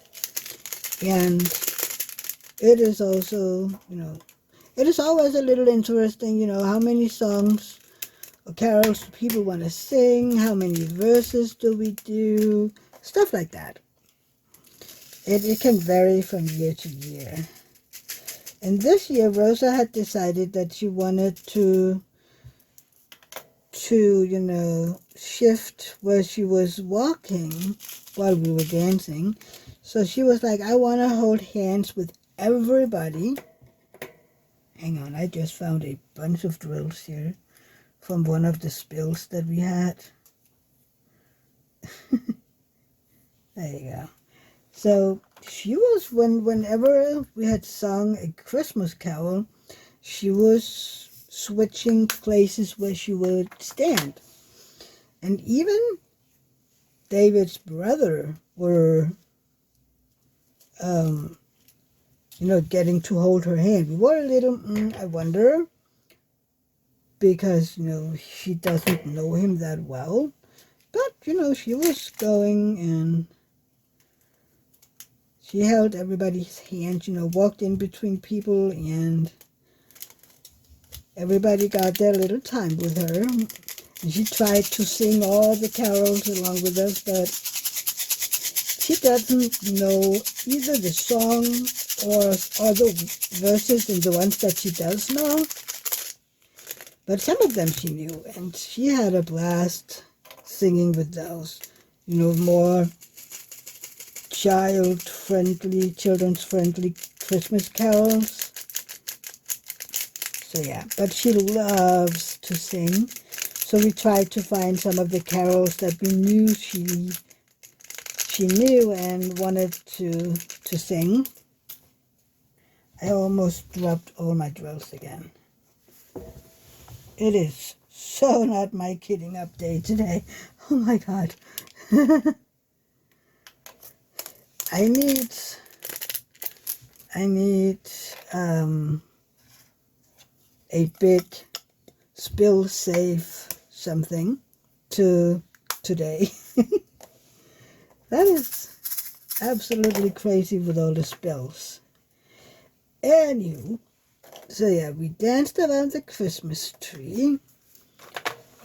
And it is also, it is always a little interesting, how many songs or carols do people want to sing, how many verses do we do, stuff like that. It can vary from year to year. And this year, Rosa had decided that she wanted to shift where she was walking while we were dancing. So she was like, I want to hold hands with everybody. Hang on, I just found a bunch of drills here from one of the spills that we had. There you go. So she was, whenever we had sung a Christmas carol, she was switching places where she would stand. And even David's brother were getting to hold her hand. We were a little, I wonder, because, she doesn't know him that well. But, she was going, and she held everybody's hand, walked in between people, and everybody got their little time with her. And she tried to sing all the carols along with us, but she doesn't know either the song or the verses and the ones that she does know. But some of them she knew, and she had a blast singing with those, more children's friendly Christmas carols. So yeah, but she loves to sing. So we tried to find some of the carols that we knew she knew and wanted to sing. I almost dropped all my drills again. It is so not my kidding up day today. Oh my God. I need a big spill safe something today. That is absolutely crazy with all the spills. Anywho, so yeah, we danced around the Christmas tree,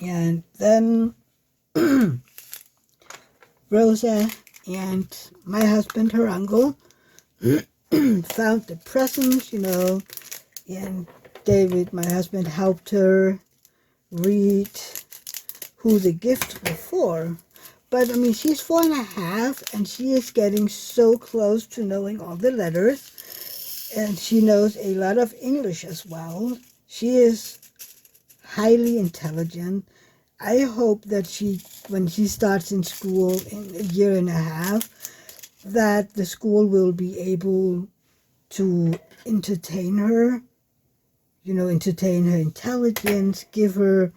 and then Rosa and my husband, her uncle, found the presents, and David, my husband, helped her read who the gifts were for. But, she's 4.5, and she is getting so close to knowing all the letters, and she knows a lot of English as well. She is highly intelligent. I hope that when she starts in school in a year and a half, that the school will be able to entertain her, entertain her intelligence, give her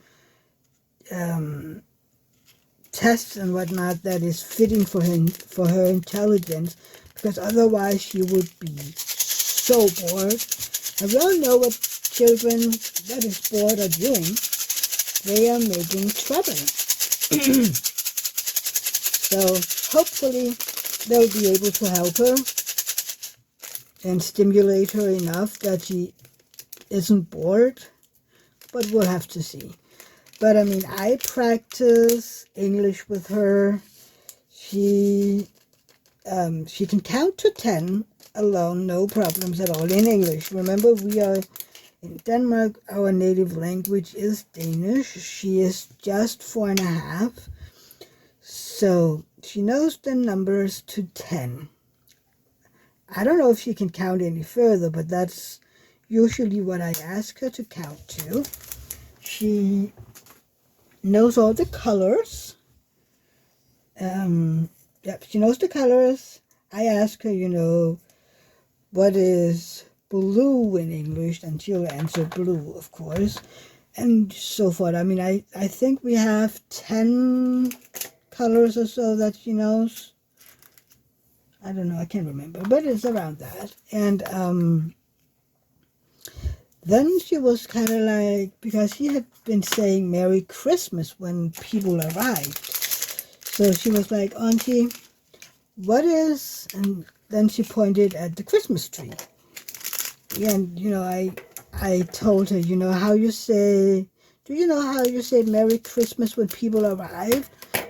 tests and whatnot that is fitting for her intelligence, because otherwise she would be so bored. And we all know what children that is bored are doing. They are making trouble. So hopefully they'll be able to help her and stimulate her enough that she isn't bored, but we'll have to see. But I practice English with her. She can count to 10 alone, no problems at all in English. Remember, we are in Denmark. Our native language is Danish. She is just 4.5, so she knows the numbers to 10. I don't know if she can count any further, but that's usually what I ask her to count to. She knows all the colors. She knows the colors. I ask her, what is blue in English, and she'll answer blue, of course, and so forth. I think we have 10 colors or so that she knows. I don't know, I can't remember, but it's around that. And then she was kind of like, because she had been saying Merry Christmas when people arrived. So she was like, Auntie, what is, and then she pointed at the Christmas tree. And, I told her, how you say, do you know how you say Merry Christmas when people arrive?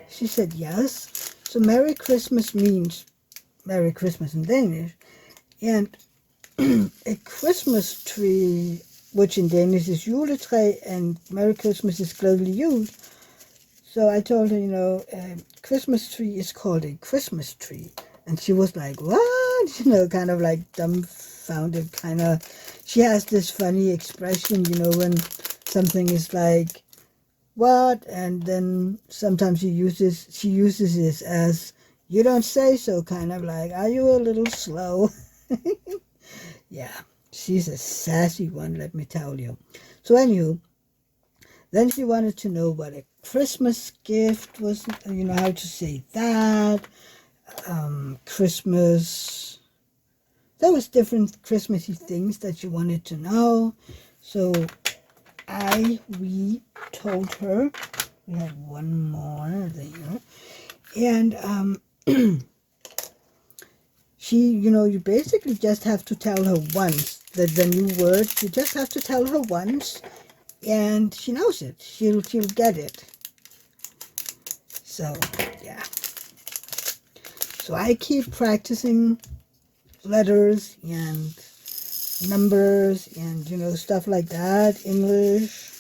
She said, yes. So Merry Christmas means Merry Christmas in Danish. And a Christmas tree, which in Danish is juletræ, and Merry Christmas is glædelig jul. So I told her, a Christmas tree is called a Christmas tree. And she was like, what? Kind of like dumbfounded, kind of. She has this funny expression, when something is like, what? And then sometimes she uses this as, you don't say so, kind of like, are you a little slow? Yeah, she's a sassy one, let me tell you. So anywho, then she wanted to know what a Christmas gift was, how to say that. Christmas there was different Christmassy things that she wanted to know. So we told her. We had one more there. And she, you basically just have to tell her once the new words. You just have to tell her once, and she knows it. She'll get it. So, yeah. So I keep practicing letters and numbers and, stuff like that. English,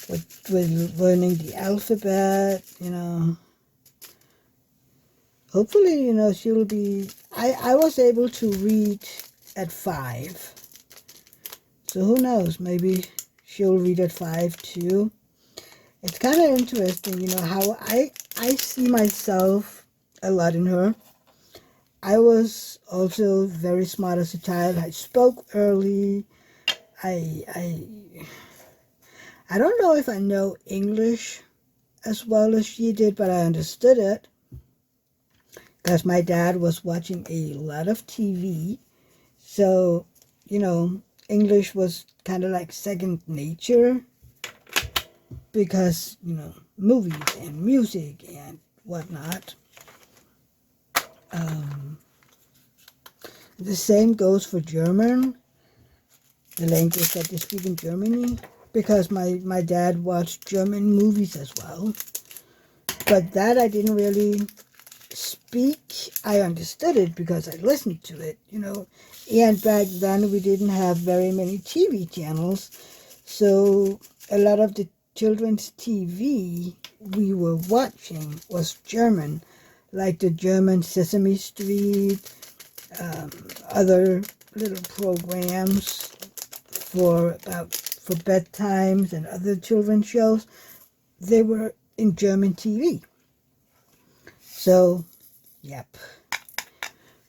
with learning the alphabet, Hopefully, she'll be... I was able to read at 5. So who knows? Maybe she'll read at 5 too. It's kind of interesting, how I see myself a lot in her. I was also very smart as a child. I spoke early. I don't know if I know English as well as she did, but I understood it. Because my dad was watching a lot of TV. So, English was kind of like second nature. Because, movies and music and whatnot. The same goes for German, the language that they speak in Germany. Because my dad watched German movies as well. But that I didn't really speak. I understood it because I listened to it, And back then we didn't have very many TV channels. So a lot of the children's TV we were watching was German. Like the German Sesame Street, other little programs for bedtimes and other children's shows. They were in German TV. So, yep.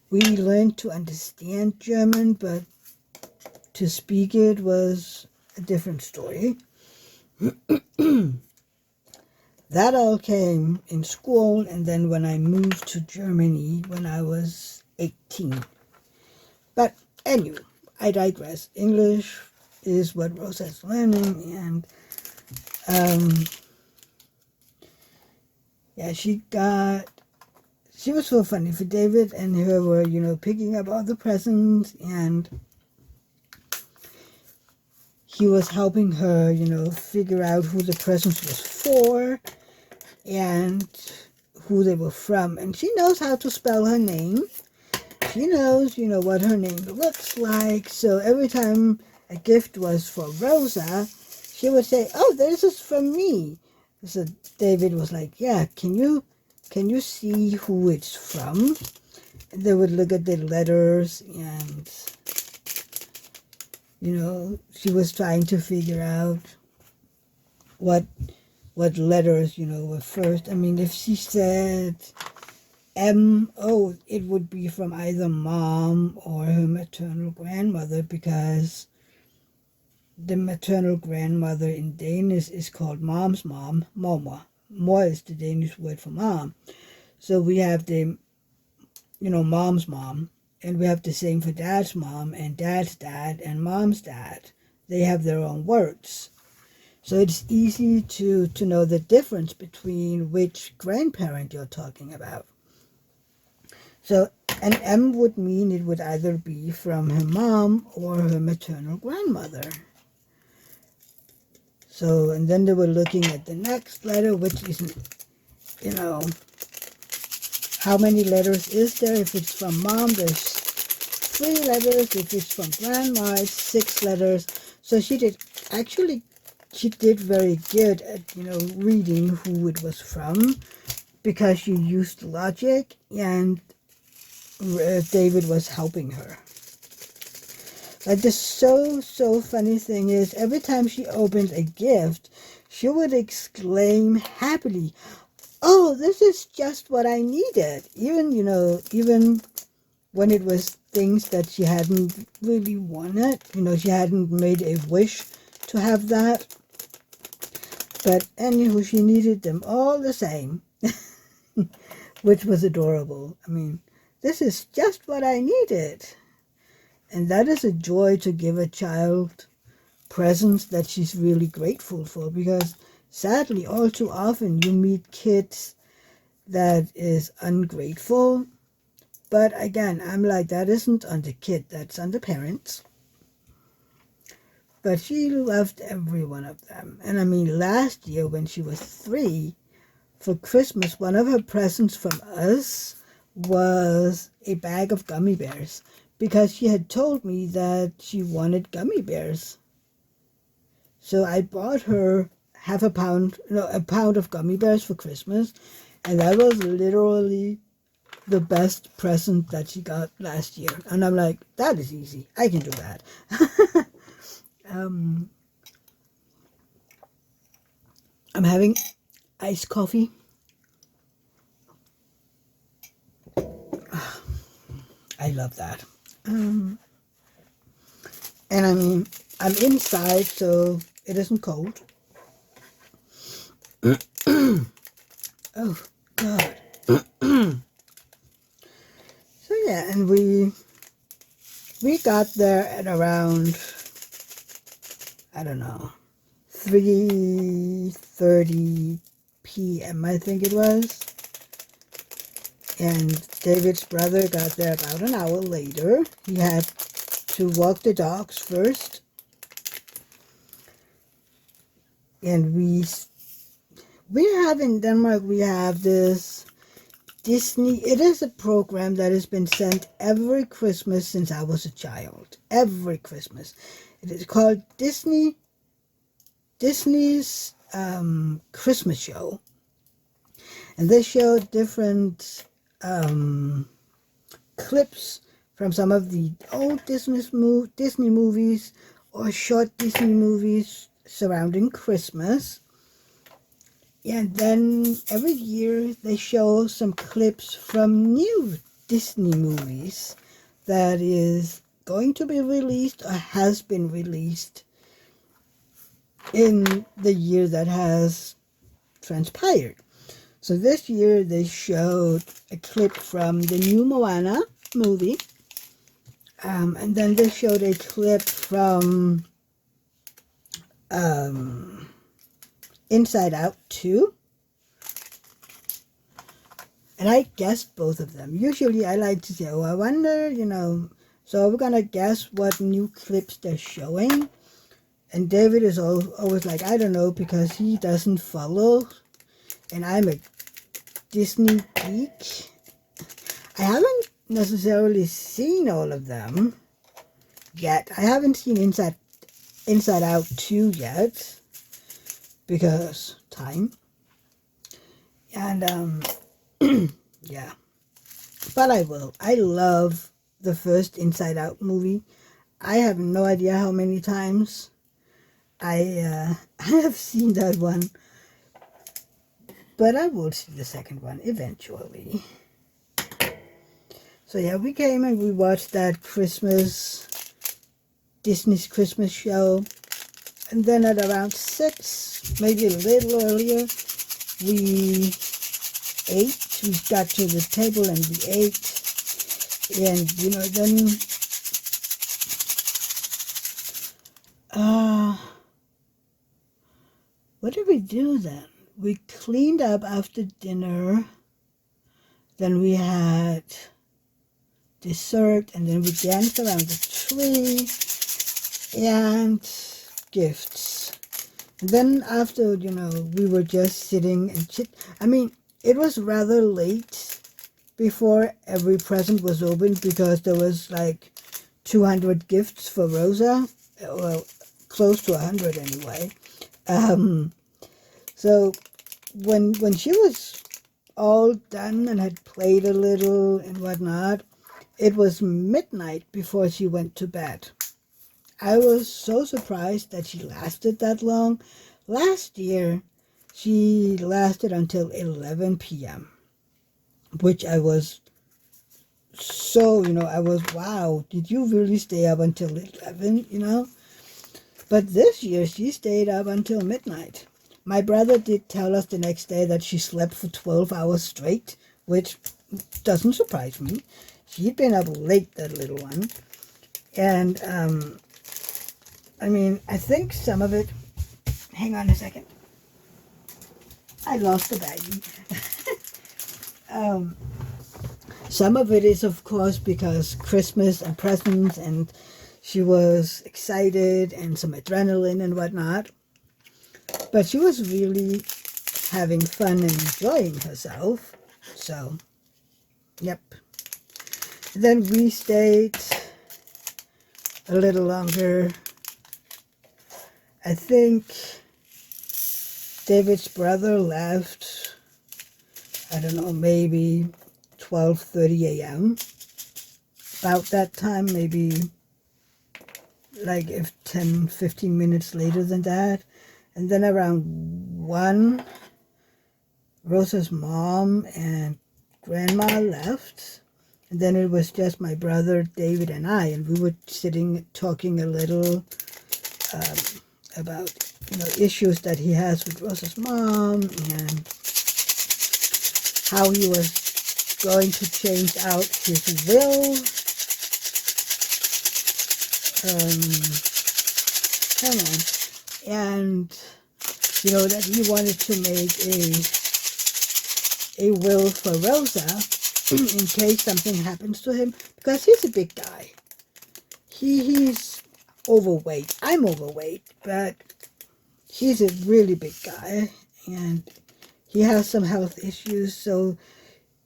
We learned to understand German, but to speak it was a different story. That all came in school, and then when I moved to Germany when I was 18. But anyway, I digress. English is what Rosa's learning, and yeah, she was so funny. For David and her were, picking up all the presents, and he was helping her, figure out who the presents was for and who they were from. And she knows how to spell her name. She knows, what her name looks like. So every time a gift was for Rosa, she would say, "Oh, this is from me." So David was like, "Yeah, can you see who it's from?" And they would look at the letters, and she was trying to figure out what letters were first. I mean, if she said M, it would be from either mom or her maternal grandmother, because the maternal grandmother in Danish is called mom's mom, mormor. Mor is the Danish word for mom. So we have the, mom's mom, and we have the same for dad's mom and dad's dad and mom's dad. They have their own words. So it's easy to know the difference between which grandparent you're talking about. So an M would mean it would either be from her mom or her maternal grandmother. So, and then they were looking at the next letter, which is, how many letters is there? If it's from mom, there's 3 letters. If it's from grandma, it's 6 letters. So she did very good at, reading who it was from, because she used logic, and David was helping her. Like, the so funny thing is, every time she opened a gift, she would exclaim happily, "Oh, this is just what I needed." Even when it was things that she hadn't really wanted, she hadn't made a wish to have that. But anywho, she needed them all the same, which was adorable. I mean, This is just what I needed. And that is a joy to give a child presents that she's really grateful for, because sadly all too often you meet kids that is ungrateful. But again, I'm like, that isn't on the kid, that's on the parents. But she loved every one of them. And I mean, last year when she was 3, for Christmas, one of her presents from us was a bag of gummy bears, because she had told me that she wanted gummy bears. So I bought her a pound of gummy bears for Christmas, and that was literally the best present that she got last year. And I'm like, that is easy. I can do that. I'm having iced coffee. I love that. And I mean, I'm inside, so it isn't cold. Oh, God. So yeah, and we got there at around, I don't know, 3:30 p.m. I think it was. And David's brother got there about an hour later. He had to walk the dogs first. And we have in Denmark, we have this Disney. It is a program that has been sent every Christmas since I was a child. Every Christmas. It is called Disney's Christmas show. And they show different clips from some of the old Disney movies or short Disney movies surrounding Christmas. And then every year they show some clips from new Disney movies that is going to be released or has been released in the year that has transpired. So this year they showed a clip from the new Moana movie. And then they showed a clip from Inside Out 2. And I guessed both of them. Usually I like to say, oh, I wonder, so we're going to guess what new clips they're showing. And David is always like, I don't know, because he doesn't follow. And I'm a Disney geek. I haven't necessarily seen all of them yet. I haven't seen Inside Out 2 yet, because time. And yeah, but I will. I love the first Inside Out movie. I have no idea how many times I have seen that one, but I will see the second one eventually. So yeah, we came and we watched that Disney's Christmas show. And then at around 6, maybe a little earlier, we ate. We got to the table and we ate. And, then what did we do then? We cleaned up after dinner. Then we had dessert, and then we danced around the tree and gifts. And then after, we were just sitting and I mean, it was rather late before every present was opened, because there was like 200 gifts for Rosa. Well, close to 100 anyway. So when she was all done and had played a little and whatnot, it was midnight before she went to bed. I was so surprised that she lasted that long. Last year, she lasted until 11 p.m., which I was so, I was, wow, did you really stay up until 11, But this year, she stayed up until midnight. My brother did tell us the next day that she slept for 12 hours straight, which doesn't surprise me. She'd been up late, that little one. And, I mean, I think some of it... Hang on a second. I lost the baggie. Some of it is, of course, because Christmas and presents, and she was excited and some adrenaline and whatnot. But she was really having fun and enjoying herself. So, yep. Then we stayed a little longer. I think David's brother left, I don't know, maybe 12:30 a.m. About that time, maybe like if 10, 15 minutes later than that. And then around 1, Rosa's mom and grandma left. And then it was just my brother, David, and I. And we were sitting, talking a little about, issues that he has with Rosa's mom and how he was going to change out his will. Hang on. And, that he wanted to make a will for Rosa in case something happens to him, because he's a big guy. He's overweight. I'm overweight, but he's a really big guy, and he has some health issues, so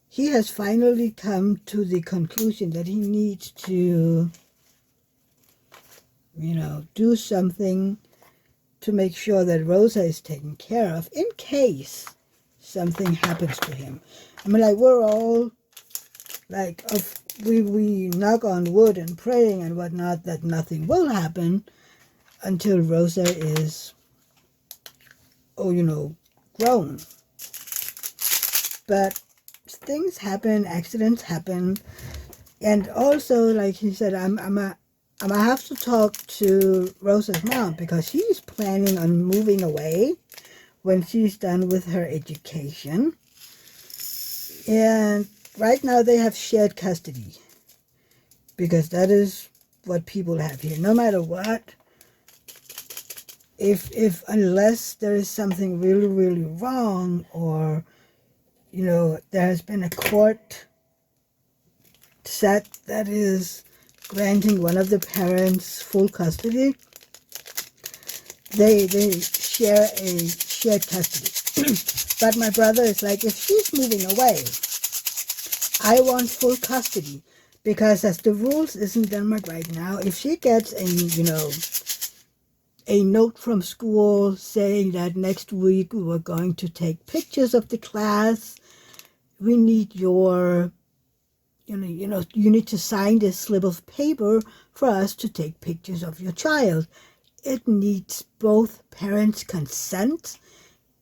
he has finally come to the conclusion that he needs to, do something to make sure that Rosa is taken care of in case something happens to him. I mean, like, we're all, like, we knock on wood and praying and whatnot that nothing will happen until Rosa is, grown. But things happen, accidents happen, and also, like he said, I'm gonna have to talk to Rosa's mom because she's planning on moving away when she's done with her education. And right now they have shared custody because that is what people have here. No matter what, unless there is something really, really wrong, or there has been a court set that is granting one of the parents full custody, they share a shared custody. But my brother is like, if she's moving away, I want full custody, because as the rules is in Denmark right now, if she gets a note from school saying that next week we were going to take pictures of the class, we need your, you need to sign this slip of paper for us to take pictures of your child. It needs both parents' consent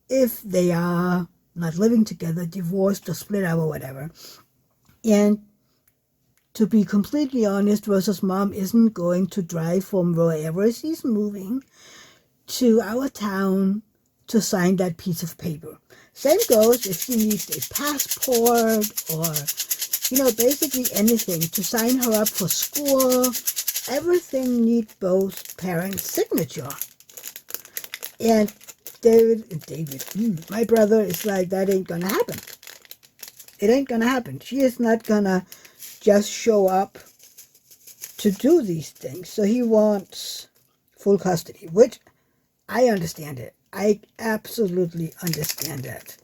if they are not living together, divorced or split up or whatever. And to be completely honest, Rosa's mom isn't going to drive from wherever she's moving to our town to sign that piece of paper. Same goes if she needs a passport or, basically anything to sign her up for school. Everything needs both parents' signature. And David, my brother is like, that ain't gonna happen. It ain't gonna happen. She is not gonna just show up to do these things. So he wants full custody, which I understand it. I absolutely understand that.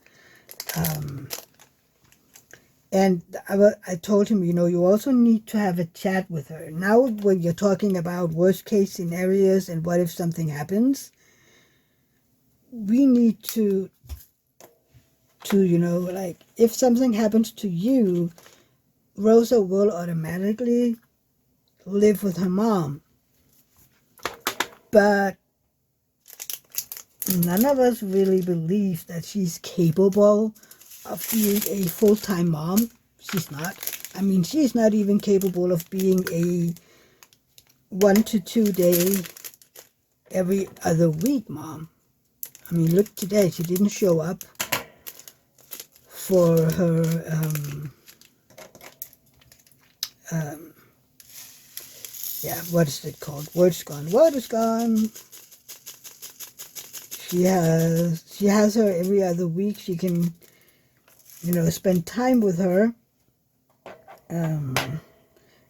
And I told him, you also need to have a chat with her. Now when you're talking about worst case scenarios and what if something happens, we need to like, if something happens to you, Rosa will automatically live with her mom. But none of us really believes that she's capable of being a full-time mom. She's not. I mean, she's not even capable of being a 1 to 2 day every other week mom. I mean, look today, she didn't show up for her yeah, what is it called? Word's gone. Word is gone. She has her every other week. She can, spend time with her.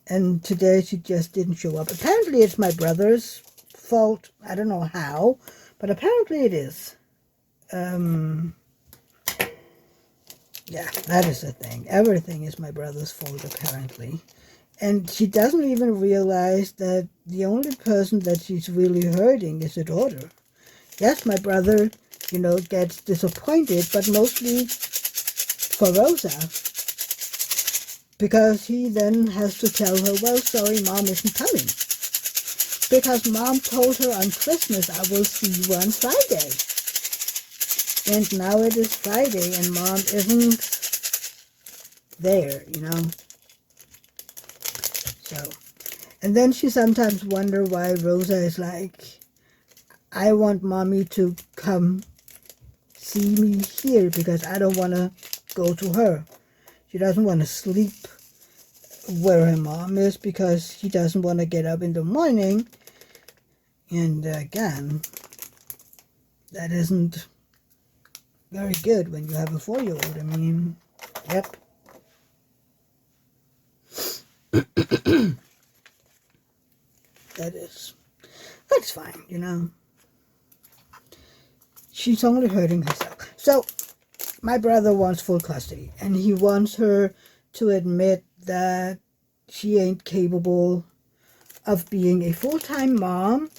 And today she just didn't show up. Apparently it's my brother's fault. I don't know how, but apparently it is. Yeah, that is the thing. Everything is my brother's fault, apparently. And she doesn't even realize that the only person that she's really hurting is her daughter. Yes, my brother, gets disappointed, but mostly for Rosa. Because he then has to tell her, well, sorry, Mom isn't coming. Because Mom told her on Christmas, I will see you on Friday. And now it is Friday, and Mom isn't there, So, and then she sometimes wonders why Rosa is like, I want Mommy to come see me here because I don't want to go to her. She doesn't want to sleep where her mom is because she doesn't want to get up in the morning. And again, that isn't very good when you have a 4-year-old. I mean, yep. That's fine, She's only hurting herself. So, my brother wants full custody, and he wants her to admit that she ain't capable of being a full-time mom,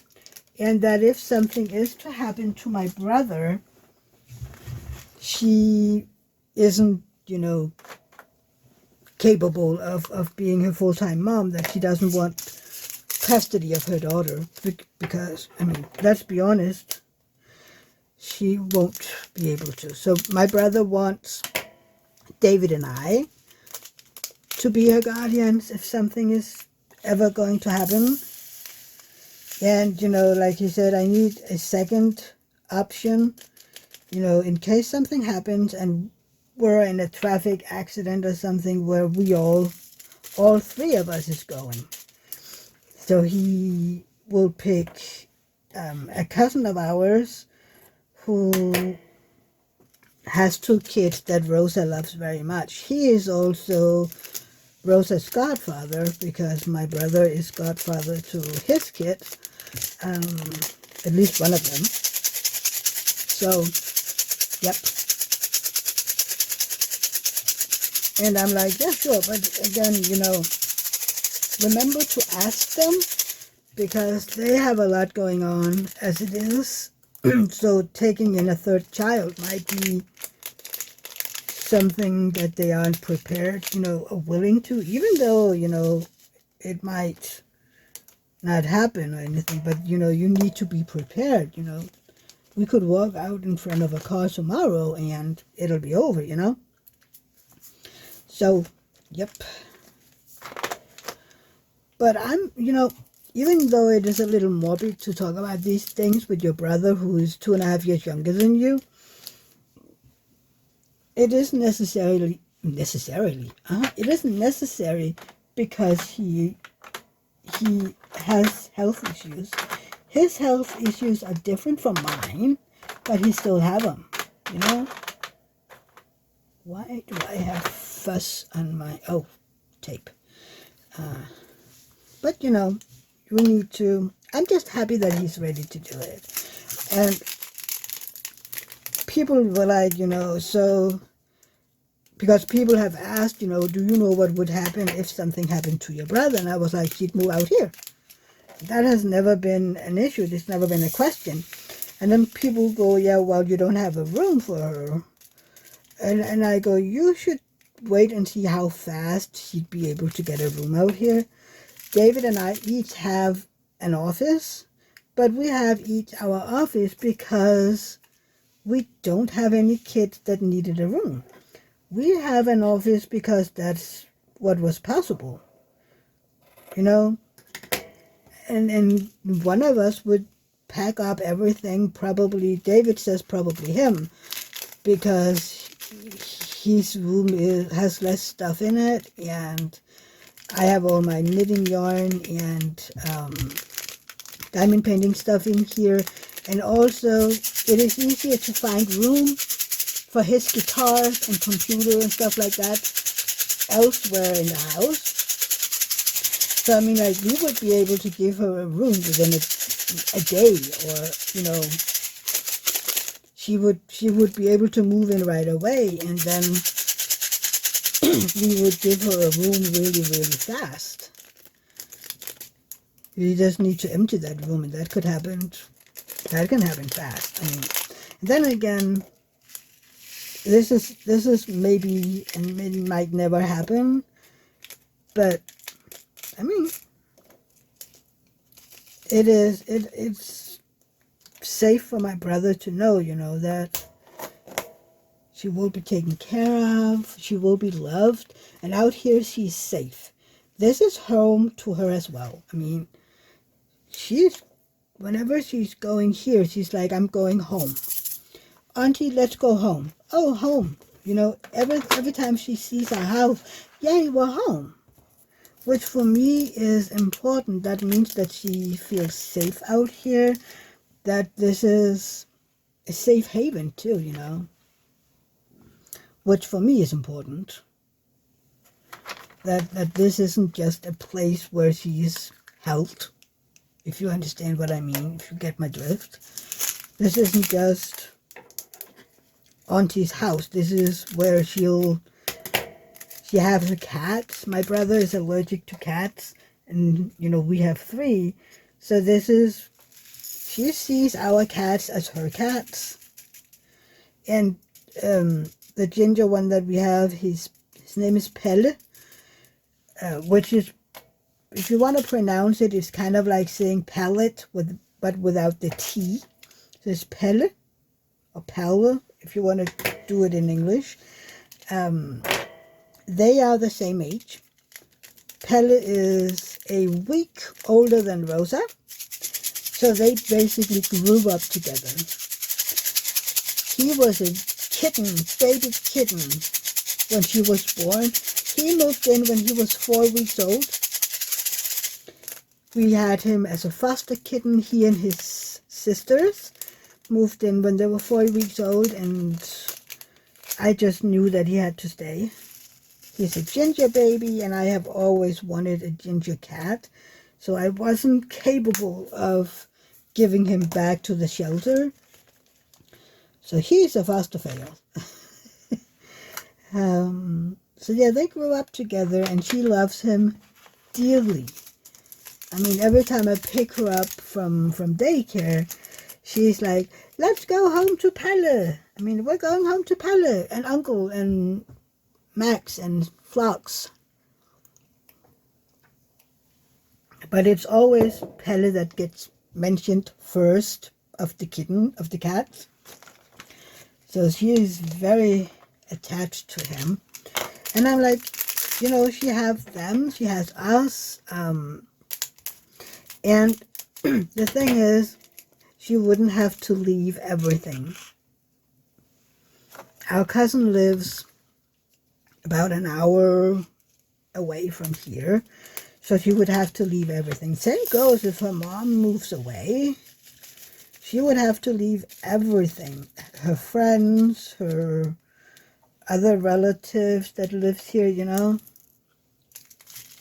and that if something is to happen to my brother, she isn't, capable of being a full-time mom, that she doesn't want custody of her daughter, because, I mean, let's be honest, she won't be able to. So my brother wants David and I to be her guardians if something is ever going to happen. And, like he said, I need a second option, in case something happens and we're in a traffic accident or something where we all three of us is going. So he will pick a cousin of ours who has 2 kids that Rosa loves very much. He is also Rosa's godfather because my brother is godfather to his kids, at least one of them. So, yep. And I'm like, yeah, sure, but again, remember to ask them because they have a lot going on as it is. So taking in a 3rd child might be something that they aren't prepared, or willing to, even though, it might not happen or anything, but, you need to be prepared, We could walk out in front of a car tomorrow and it'll be over, So, yep. But I'm, even though it is a little morbid to talk about these things with your brother who is 2.5 years younger than you, it isn't necessary because he has health issues. His health issues are different from mine, but he still have them, Why do I have fuss on my, tape? But, you need to, I'm just happy that he's ready to do it. And people were like, so, because people have asked, do you know what would happen if something happened to your brother? And I was like, she'd move out here. That has never been an issue. It's never been a question. And then people go, yeah, well, you don't have a room for her. And I go, you should wait and see how fast she'd be able to get a room out here. David and I each have an office, but we have each our office because we don't have any kids that needed a room. We have an office because that's what was possible, And one of us would pack up everything, probably, David says probably him, because his room has less stuff in it, and I have all my knitting yarn and diamond painting stuff in here. And also, it is easier to find room for his guitars and computer and stuff like that elsewhere in the house. So, I mean, like, we would be able to give her a room within a day, or, you know, she would be able to move in right away, and then we would give her a room really, really fast. We just need to empty that room, and that could happen. That can happen fast. I mean, and then again, this is maybe, and it might never happen, but I mean, it's safe for my brother to know, you know, that she will be taken care of, she will be loved, and out here she's safe. This is home to her as well. I mean, whenever she's going here, she's like, I'm going home. Auntie, let's go home. Oh, home. You know, every time she sees our house, yay, we're home. Which for me is important. That means that she feels safe out here, that this is a safe haven too, you know. Which for me is important. That this isn't just a place where she's held, if you understand what I mean, if you get my drift. This isn't just Auntie's house. This is where she has the cats. My brother is allergic to cats, and, you know, we have 3. So she sees our cats as her cats. And the ginger one that we have, his name is Pelle, which is, if you want to pronounce it, it's kind of like saying palette, but without the T. So it's Pelle, or Pelle, if you want to do it in English. They are the same age. Pelle is a week older than Rosa, so they basically grew up together. He was a baby kitten, when she was born. He moved in when he was 4 weeks old. We had him as a foster kitten. He and his sisters moved in when they were 4 weeks old, and I just knew that he had to stay. He's a ginger baby, and I have always wanted a ginger cat, so I wasn't capable of giving him back to the shelter. So he's a foster fail. So yeah, they grew up together, and she loves him dearly. I mean, every time I pick her up from daycare, she's like, let's go home to Pelle. I mean, we're going home to Pelle and Uncle and Max and Flocks. But it's always Pelle that gets mentioned first of the cat. So she is very attached to him. And I'm like, you know, she has them, she has us. And the thing is, she wouldn't have to leave everything. Our cousin lives about an hour away from here, so she would have to leave everything. Same goes if her mom moves away. She would have to leave everything. Her friends, her other relatives that lives here, you know.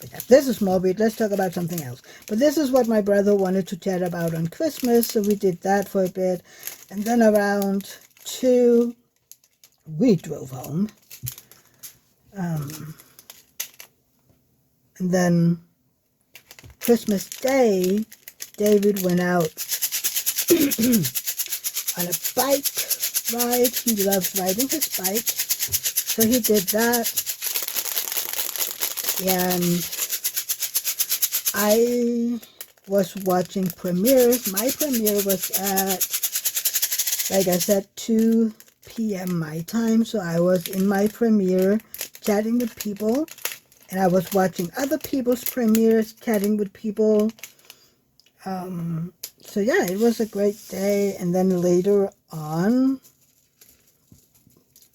But this is morbid. Let's talk about something else. But this is what my brother wanted to chat about on Christmas, so we did that for a bit. And then around 2, we drove home. And then Christmas Day, David went out on a bike ride. He loves riding his bike. So he did that. And I was watching premieres. My premiere was at, like I said, 2 p.m. my time. So I was in my premiere chatting with people. And I was watching other people's premieres, chatting with people. So yeah, it was a great day. And then later on,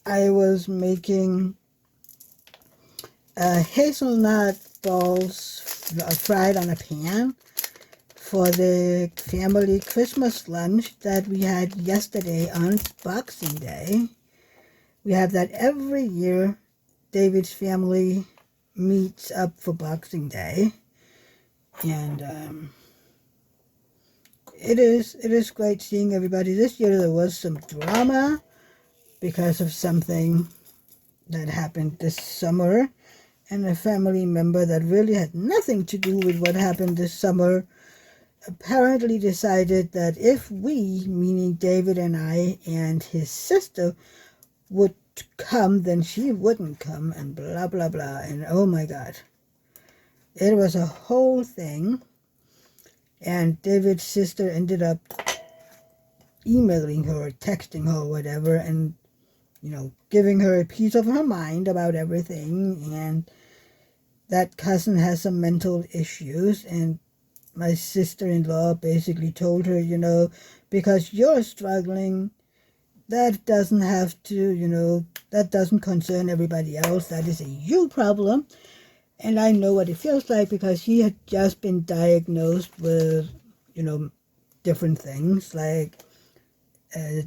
I was making hazelnut balls fried on a pan for the family Christmas lunch that we had yesterday on Boxing Day. We have that every year. David's family meets up for Boxing Day, and it is great seeing everybody. This year there was some drama because of something that happened this summer, and a family member that really had nothing to do with what happened this summer apparently decided that if we, meaning David and I and his sister, would come, then she wouldn't come, and blah blah blah. And oh my God, it was a whole thing. And David's sister ended up emailing her, texting her, whatever, and giving her a piece of her mind about everything. And that cousin has some mental issues, and my sister-in-law basically told her, because you're struggling, that doesn't have to, that doesn't concern everybody else. That is a you problem. And I know what it feels like because he had just been diagnosed with, different things like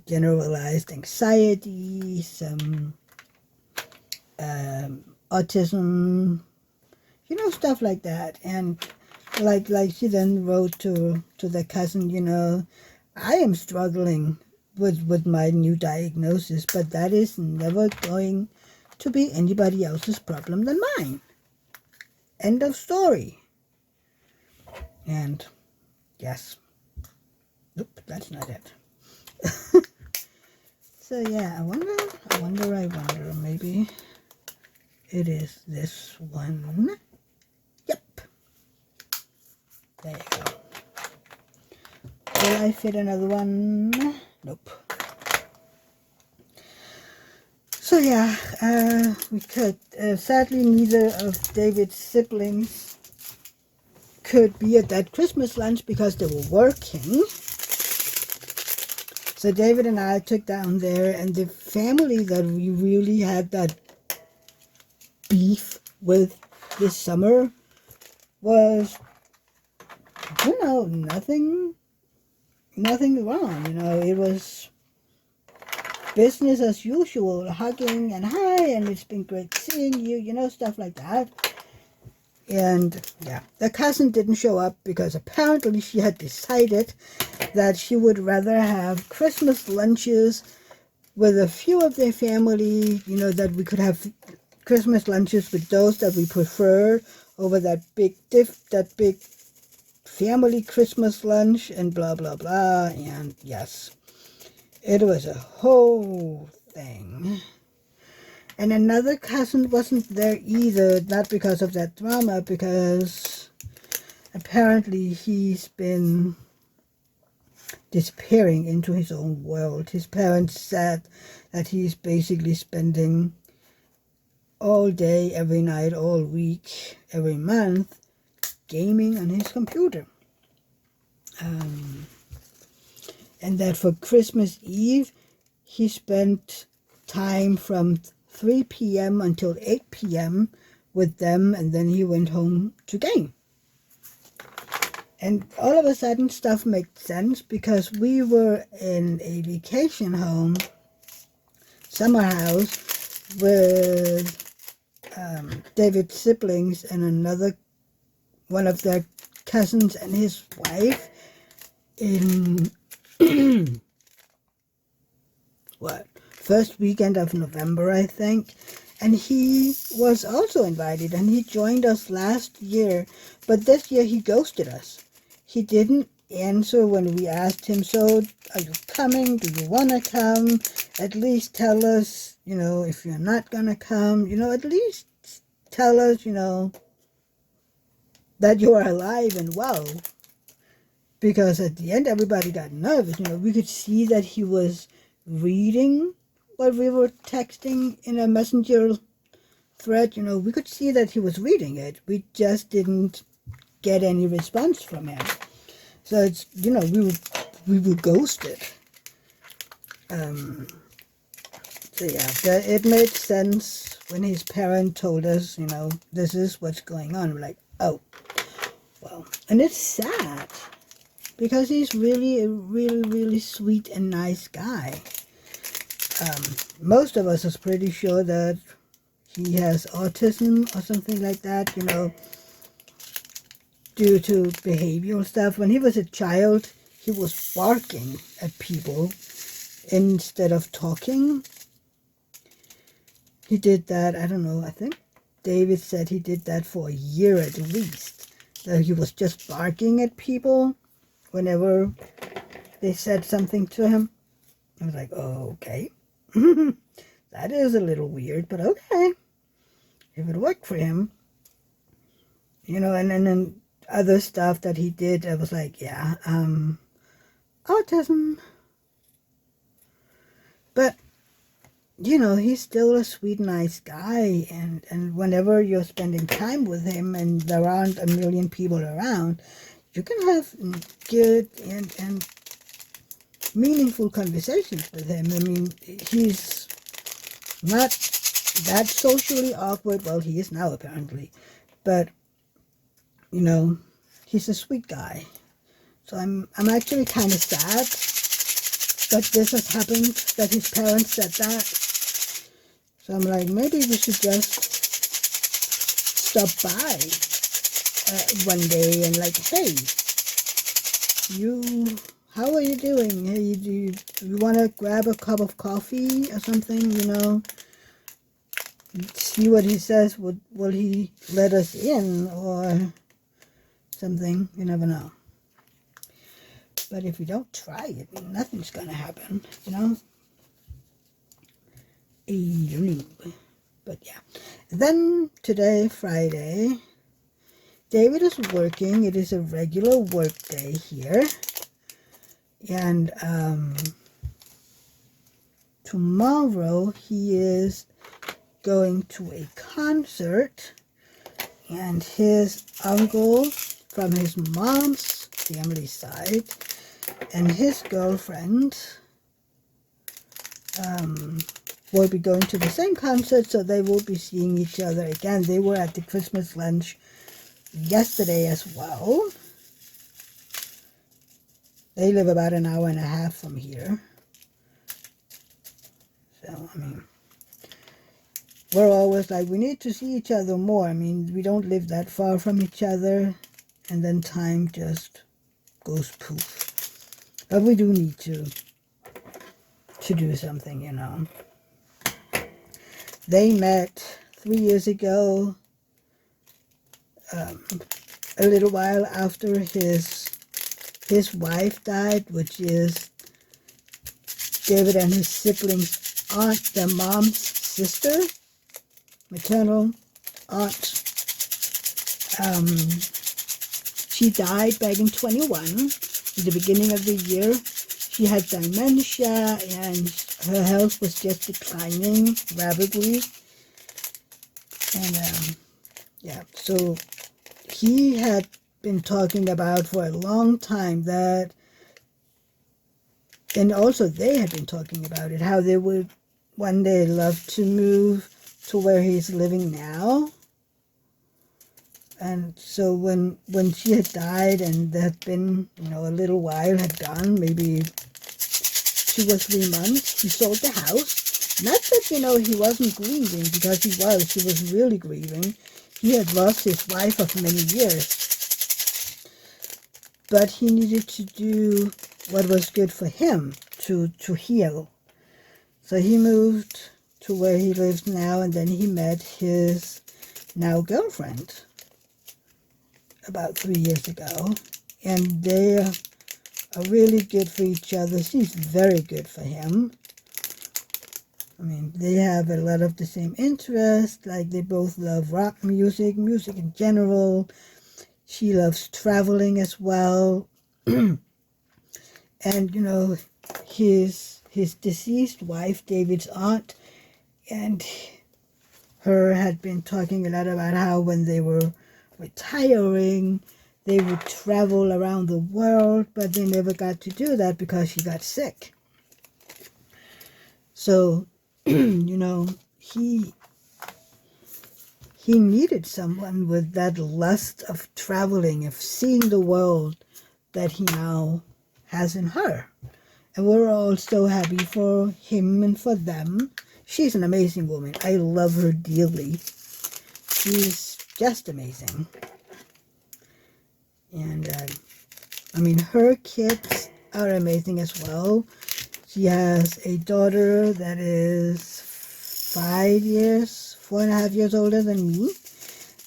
generalized anxiety, some autism, stuff like that. And like she then wrote to the cousin, I am struggling with my new diagnosis, but that is never going to be anybody else's problem than mine. End of story. And yes. Nope, that's not it. So yeah, I wonder, maybe it is this one. Yep. There you go. Will I fit another one? Nope. So yeah, we could. Sadly, neither of David's siblings could be at that Christmas lunch because they were working. So David and I took down there, and the family that we really had that beef with this summer was, nothing wrong. It was business as usual, hugging and hi, and it's been great seeing you, stuff like that. And yeah, the cousin didn't show up because apparently she had decided that she would rather have Christmas lunches with a few of their family, that we could have Christmas lunches with those that we prefer over that big family Christmas lunch and blah blah blah. And yes, it was a whole thing. And another cousin wasn't there either, not because of that drama, because apparently he's been disappearing into his own world. His parents said that he's basically spending all day, every night, all week, every month, gaming on his computer. And that for Christmas Eve, he spent time from 3 p.m. until 8 p.m. with them, and then he went home to game. And all of a sudden, stuff made sense because we were in a vacation home, summer house, with David's siblings and another one of their cousins and his wife in first weekend of November, I think. And he was also invited, and he joined us last year, but this year he ghosted us. He didn't answer when we asked him, so are you coming? Do you want to come? At least tell us, if you're not going to come, at least tell us, that you are alive and well. Because at the end, everybody got nervous. We could see that he was reading what we were texting in a messenger thread. We could see that he was reading it. We just didn't get any response from him. So it's, we were ghosted. So yeah, it made sense when his parent told us, you know, this is what's going on. We're like, oh, well. And it's sad because he's really a really sweet and nice guy. Most of us is pretty sure that he has autism or something like that, you know, due to behavioral stuff. When he was a child, he was barking at people instead of talking. He did that, I don't know, I think David said he did that for a year at least. That he was just barking at people whenever they said something to him. I was like, oh, okay. That is a little weird, but okay. If it worked for him. You know, and then other stuff that he did, I was like, yeah, autism. But, you know, he's still a sweet, nice guy. And whenever you're spending time with him and there aren't a million people around, you can have good and meaningful conversations with him. I mean, he's not that socially awkward. Well, he is now, apparently. But, you know, he's a sweet guy. So I'm actually kind of sad that this has happened, that his parents said that. So I'm like, maybe we should just stop by one day and like, hey, how are you doing? Hey, do you want to grab a cup of coffee or something, you know? See what he says. Will he let us in or something? You never know. But if you don't try it, nothing's going to happen, you know? But yeah. Then today, Friday, David is working. It is a regular work day here. And tomorrow he is going to a concert. And his uncle from his mom's family side and his girlfriend will be going to the same concert, so they will be seeing each other again. They were at the Christmas lunch yesterday as well. They live about an hour and a half from here. So, I mean, we're always like, we need to see each other more. I mean, we don't live that far from each other, and then time just goes poof. But we do need to do something, you know. They met 3 years ago, a little while after his wife died, which is David and his siblings' aunt, their mom's sister, maternal aunt. She died back in 21, in the beginning of the year. She had dementia and her health was just declining rapidly. And yeah, so he had been talking about for a long time that, and also they had been talking about it, how they would one day love to move to where he's living now. And so when she had died and there had been, you know, a little while had gone, maybe 2 or 3 months, he sold the house. Not that, you know, he wasn't grieving, because he was really grieving. He had lost his wife of many years. But he needed to do what was good for him to heal. So he moved to where he lives now, and then he met his now girlfriend about 3 years ago, and they are really good for each other. She's very good for him. I mean, they have a lot of the same interests, like they both love rock music in general. She loves traveling as well. And, you know, his deceased wife, David's aunt, and her had been talking a lot about how when they were retiring, they would travel around the world, but they never got to do that because she got sick. So, you know, he he needed someone with that lust of traveling, of seeing the world that he now has in her. And we're all so happy for him and for them. She's an amazing woman. I love her dearly. She's just amazing. And, I mean, her kids are amazing as well. She has a daughter that is 4.5 years older than me.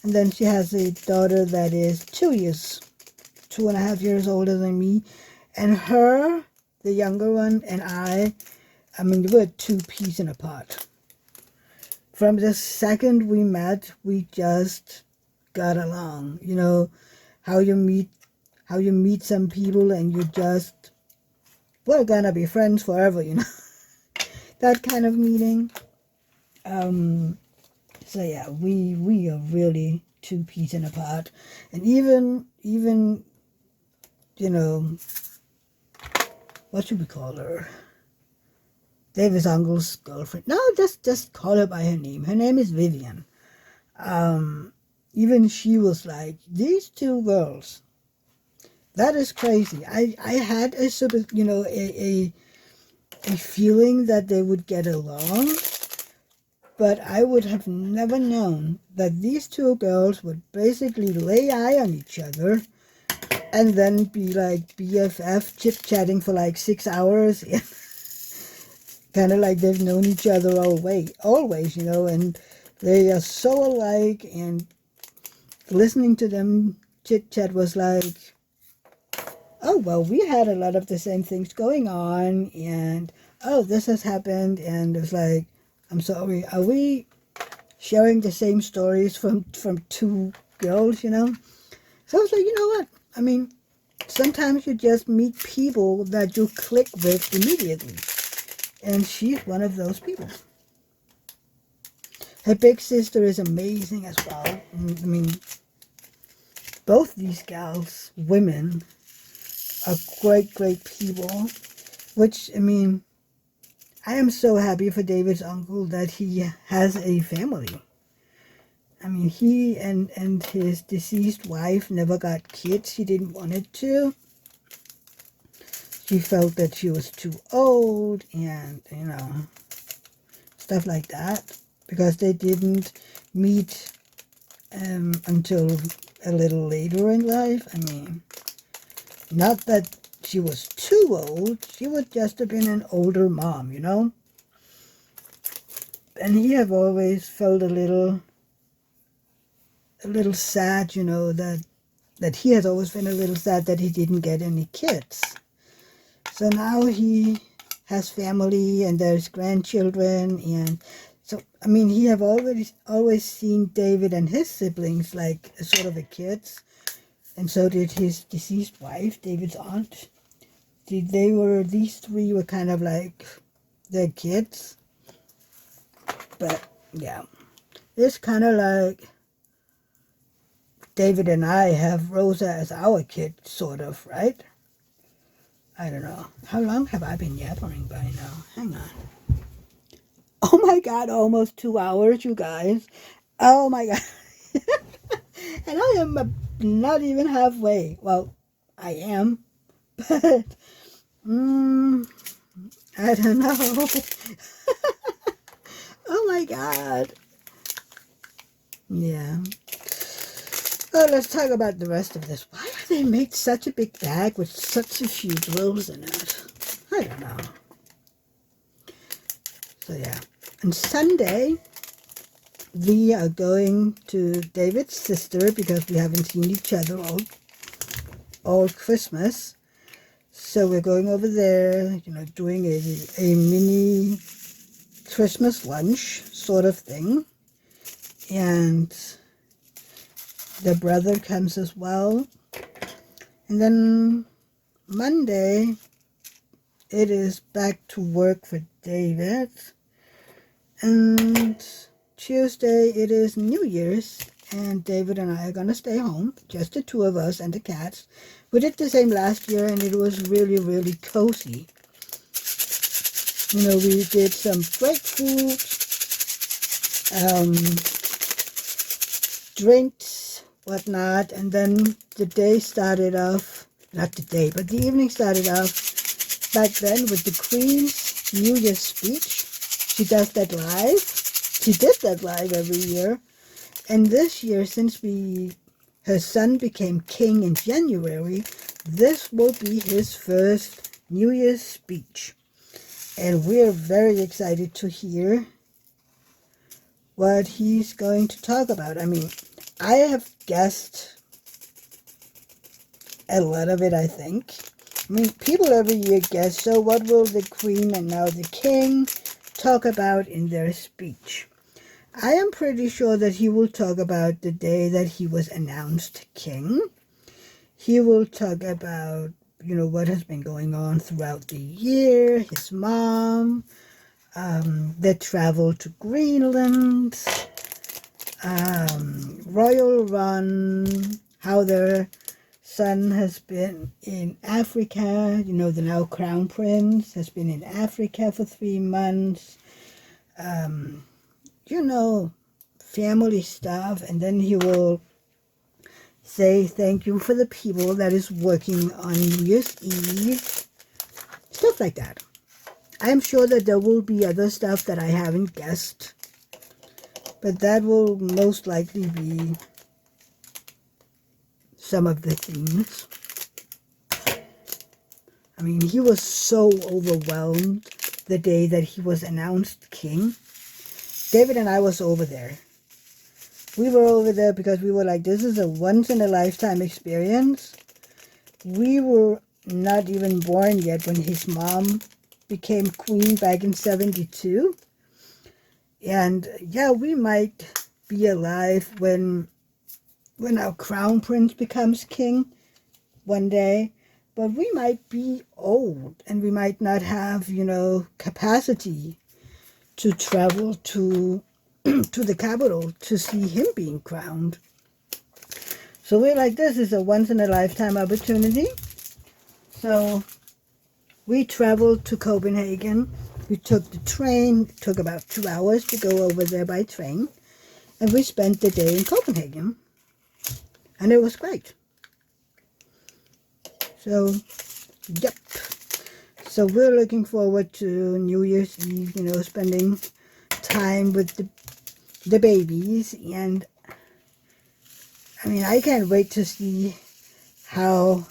And then she has a daughter that is 2.5 years older than me. And her, the younger one, and I mean, we're 2 peas in a pod. From the second we met, we just got along. You know, how you meet some people and you just, we're gonna be friends forever, you know. That kind of meeting. So yeah, we are really 2 peas in a pod. And even, you know, what should we call her? David's uncle's girlfriend. No, just call her by her name. Her name is Vivian. Even she was like, these 2 girls, that is crazy. I had a sort of, you know, a feeling that they would get along, but I would have never known that these 2 girls would basically lay eye on each other and then be like BFF, chit-chatting for like 6 hours. Kind of like they've known each other always, you know, and they are so alike, and listening to them chit-chat was like, oh, well, we had a lot of the same things going on, and, oh, this has happened, and it was like, I'm sorry, are we sharing the same stories from 2 girls, you know? So I was like, you know what, I mean, sometimes you just meet people that you click with immediately. And she's one of those people. Her big sister is amazing as well. I mean, both these gals, women, are great people. Which, I mean, I am so happy for David's uncle that he has a family. I mean, he and his deceased wife never got kids. She didn't want it to. She felt that she was too old and, you know, stuff like that, because they didn't meet until a little later in life. I mean, not that she was too old, she would just have been an older mom, you know. And he have always felt a little sad, you know, that he has always been a little sad that he didn't get any kids. So now he has family and there's grandchildren, and so, I mean, he have always seen David and his siblings like sort of a kids, and so did his deceased wife, David's aunt. These 3 were kind of like their kids. But yeah, it's kind of like David and I have Rosa as our kid, sort of, right? I don't know. How long have I been yappering by now? Hang on. Oh my God, almost 2 hours, you guys. Oh my God. And I am not even halfway. Well, I am, but I don't know. Oh my God. Yeah. Oh, let's talk about the rest of this. Why have they made such a big bag with such a few drills in it? I don't know. So yeah. On Sunday, we are going to David's sister because we haven't seen each other all Christmas. So we're going over there, you know, doing a mini Christmas lunch sort of thing. And the brother comes as well. And then Monday, it is back to work for David. And Tuesday, it is New Year's. And David and I are going to stay home. Just the 2 of us and the cats. We did the same last year, and it was really, really cozy. You know, we did some great food. drinks, whatnot, and then the day started off, not the day, but the evening started off back then with the Queen's New Year's speech. She does that live. She did that live every year. And this year, since her son became king in January, this will be his first New Year's speech. And we're very excited to hear what he's going to talk about. I mean, I have guessed a lot of it, I think. I mean, people every year guess, so what will the Queen and now the King talk about in their speech? I am pretty sure that he will talk about the day that he was announced king. He will talk about, what has been going on throughout the year, his mom, the travel to Greenland, royal run, how their son has been in Africa. The now crown prince has been in Africa for 3 months. Family stuff, and then he will say thank you for the people that is working on New Year's Eve, stuff like that. I am sure that there will be other stuff that I haven't guessed, but that will most likely be some of the themes. I mean, he was so overwhelmed the day that he was announced king. David and I was over there. We were over there because we were like, this is a once-in-a-lifetime experience. We were not even born yet when his mom became queen back in 72. And yeah, we might be alive when our crown prince becomes king one day. But we might be old and we might not have, capacity to travel to the capital to see him being crowned. So we're like, this is a once-in-a-lifetime opportunity. So we traveled to Copenhagen. We took the train. It took about 2 hours to go over there by train. And we spent the day in Copenhagen. And it was great. So, yep. So we're looking forward to New Year's Eve, spending time with the babies. And I mean, I can't wait to see how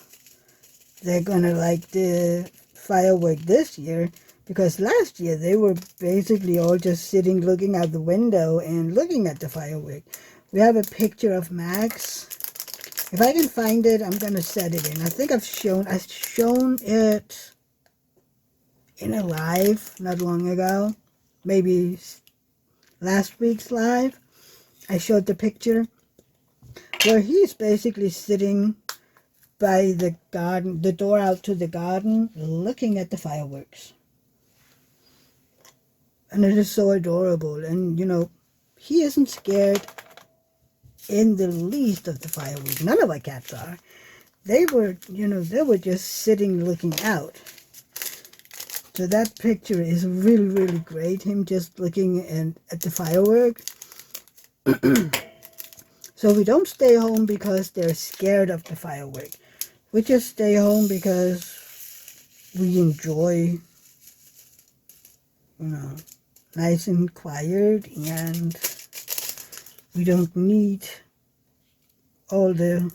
they're gonna like the firework this year, because last year they were basically all just sitting looking out the window and looking at the firework. We have a picture of Max. If I can find it, I'm gonna set it in. I think I've shown it in a live not long ago, maybe last week's live. I showed the picture where he's basically sitting by the garden, the door out to the garden, looking at the fireworks. And it is so adorable. And, he isn't scared in the least of the fireworks. None of our cats are. They were, they were just sitting looking out. So that picture is really, really great. Him just looking at the firework. So we don't stay home because they're scared of the firework. We just stay home because we enjoy, nice and quiet, and we don't need all the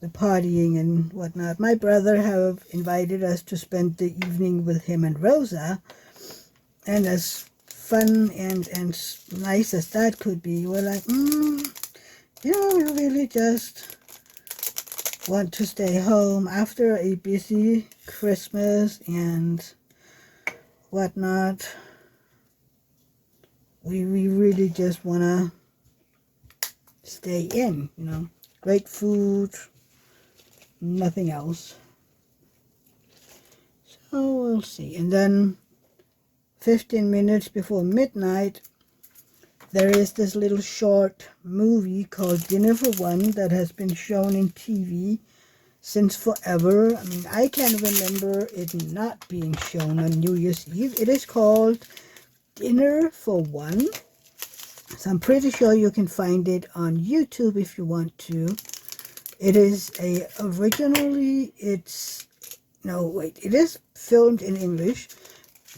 partying and whatnot. My brother have invited us to spend the evening with him and Rosa, and as fun and nice as that could be, we're like, we really just want to stay home after a busy Christmas and whatnot. We really just want to stay in, great food, nothing else. So we'll see. And then 15 minutes before midnight, there is this little short movie called Dinner for One that has been shown in TV since forever. I mean, I can't remember it not being shown on New Year's Eve. It is called Dinner for One. So I'm pretty sure you can find it on YouTube if you want to. It is it is filmed in English,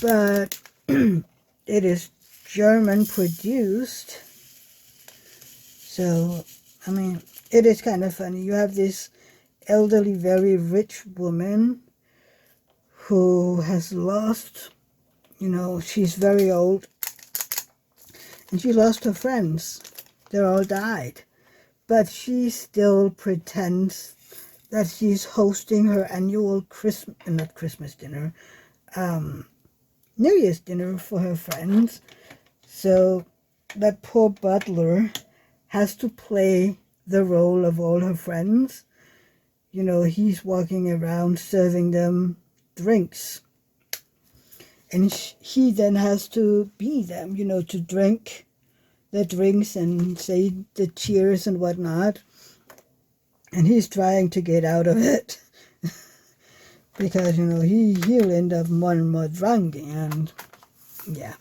but it is German produced. So, I mean, it is kind of funny. You have this elderly, very rich woman who has lost, she's very old, and she lost her friends. They're all died. But she still pretends that she's hosting her annual not Christmas dinner, New Year's dinner for her friends. So that poor butler has to play the role of all her friends. He's walking around serving them drinks. And he then has to be them, to drink the drinks and say the cheers and whatnot. And he's trying to get out of it. Because, he'll end up more and more drunk. And, yeah.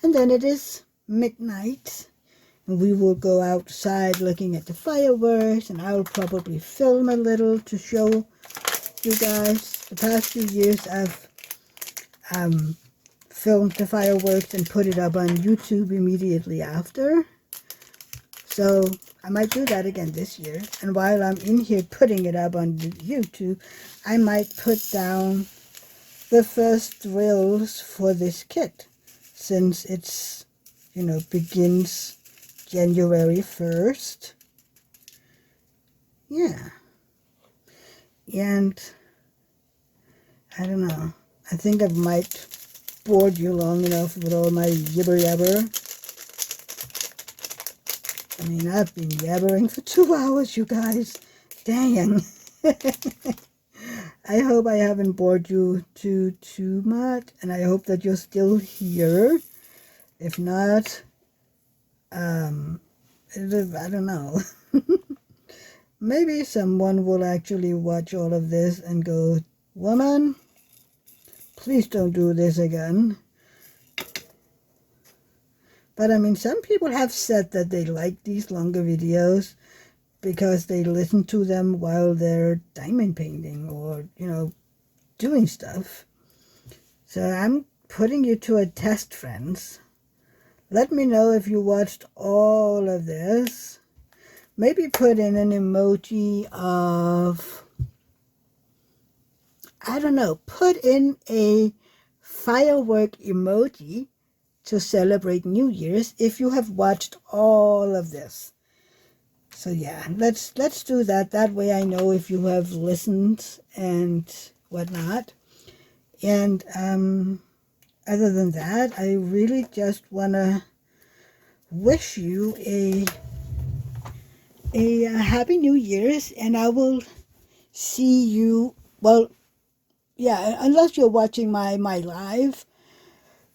And then it is midnight. And we will go outside looking at the fireworks. And I'll probably film a little to show you guys. The past few years I've filmed the fireworks and put it up on YouTube immediately after. So I might do that again this year. And while I'm in here putting it up on YouTube, I might put down the first drills for this kit, since it's, begins January 1st. Yeah. And I don't know. I think I might bored you long enough with all my yibber yabber. I mean, I've been yabbering for 2 hours, you guys. Dang. I hope I haven't bored you too much, and I hope that you're still here. If not, I don't know. Maybe someone will actually watch all of this and go, "Woman, please don't do this again." But I mean, some people have said that they like these longer videos because they listen to them while they're diamond painting or, doing stuff. So I'm putting you to a test, friends. Let me know if you watched all of this. Maybe put in an emoji of, I don't know, put in a firework emoji to celebrate New Year's if you have watched all of this. So yeah, let's do that. That way I know if you have listened and whatnot. And other than that, I really just wanna wish you a happy New Year's, and I will see you. Well, yeah, unless you're watching my live,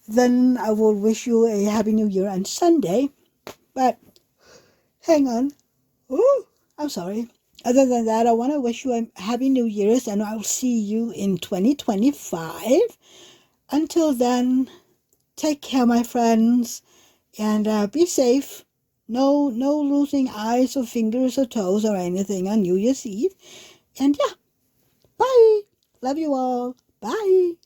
then I will wish you a Happy New Year on Sunday. But hang on. Ooh, I'm sorry. Other than that, I want to wish you a Happy New Year's, and I'll see you in 2025. Until then, take care, my friends, and be safe. No losing eyes or fingers or toes or anything on New Year's Eve. And yeah, bye. Love you all. Bye.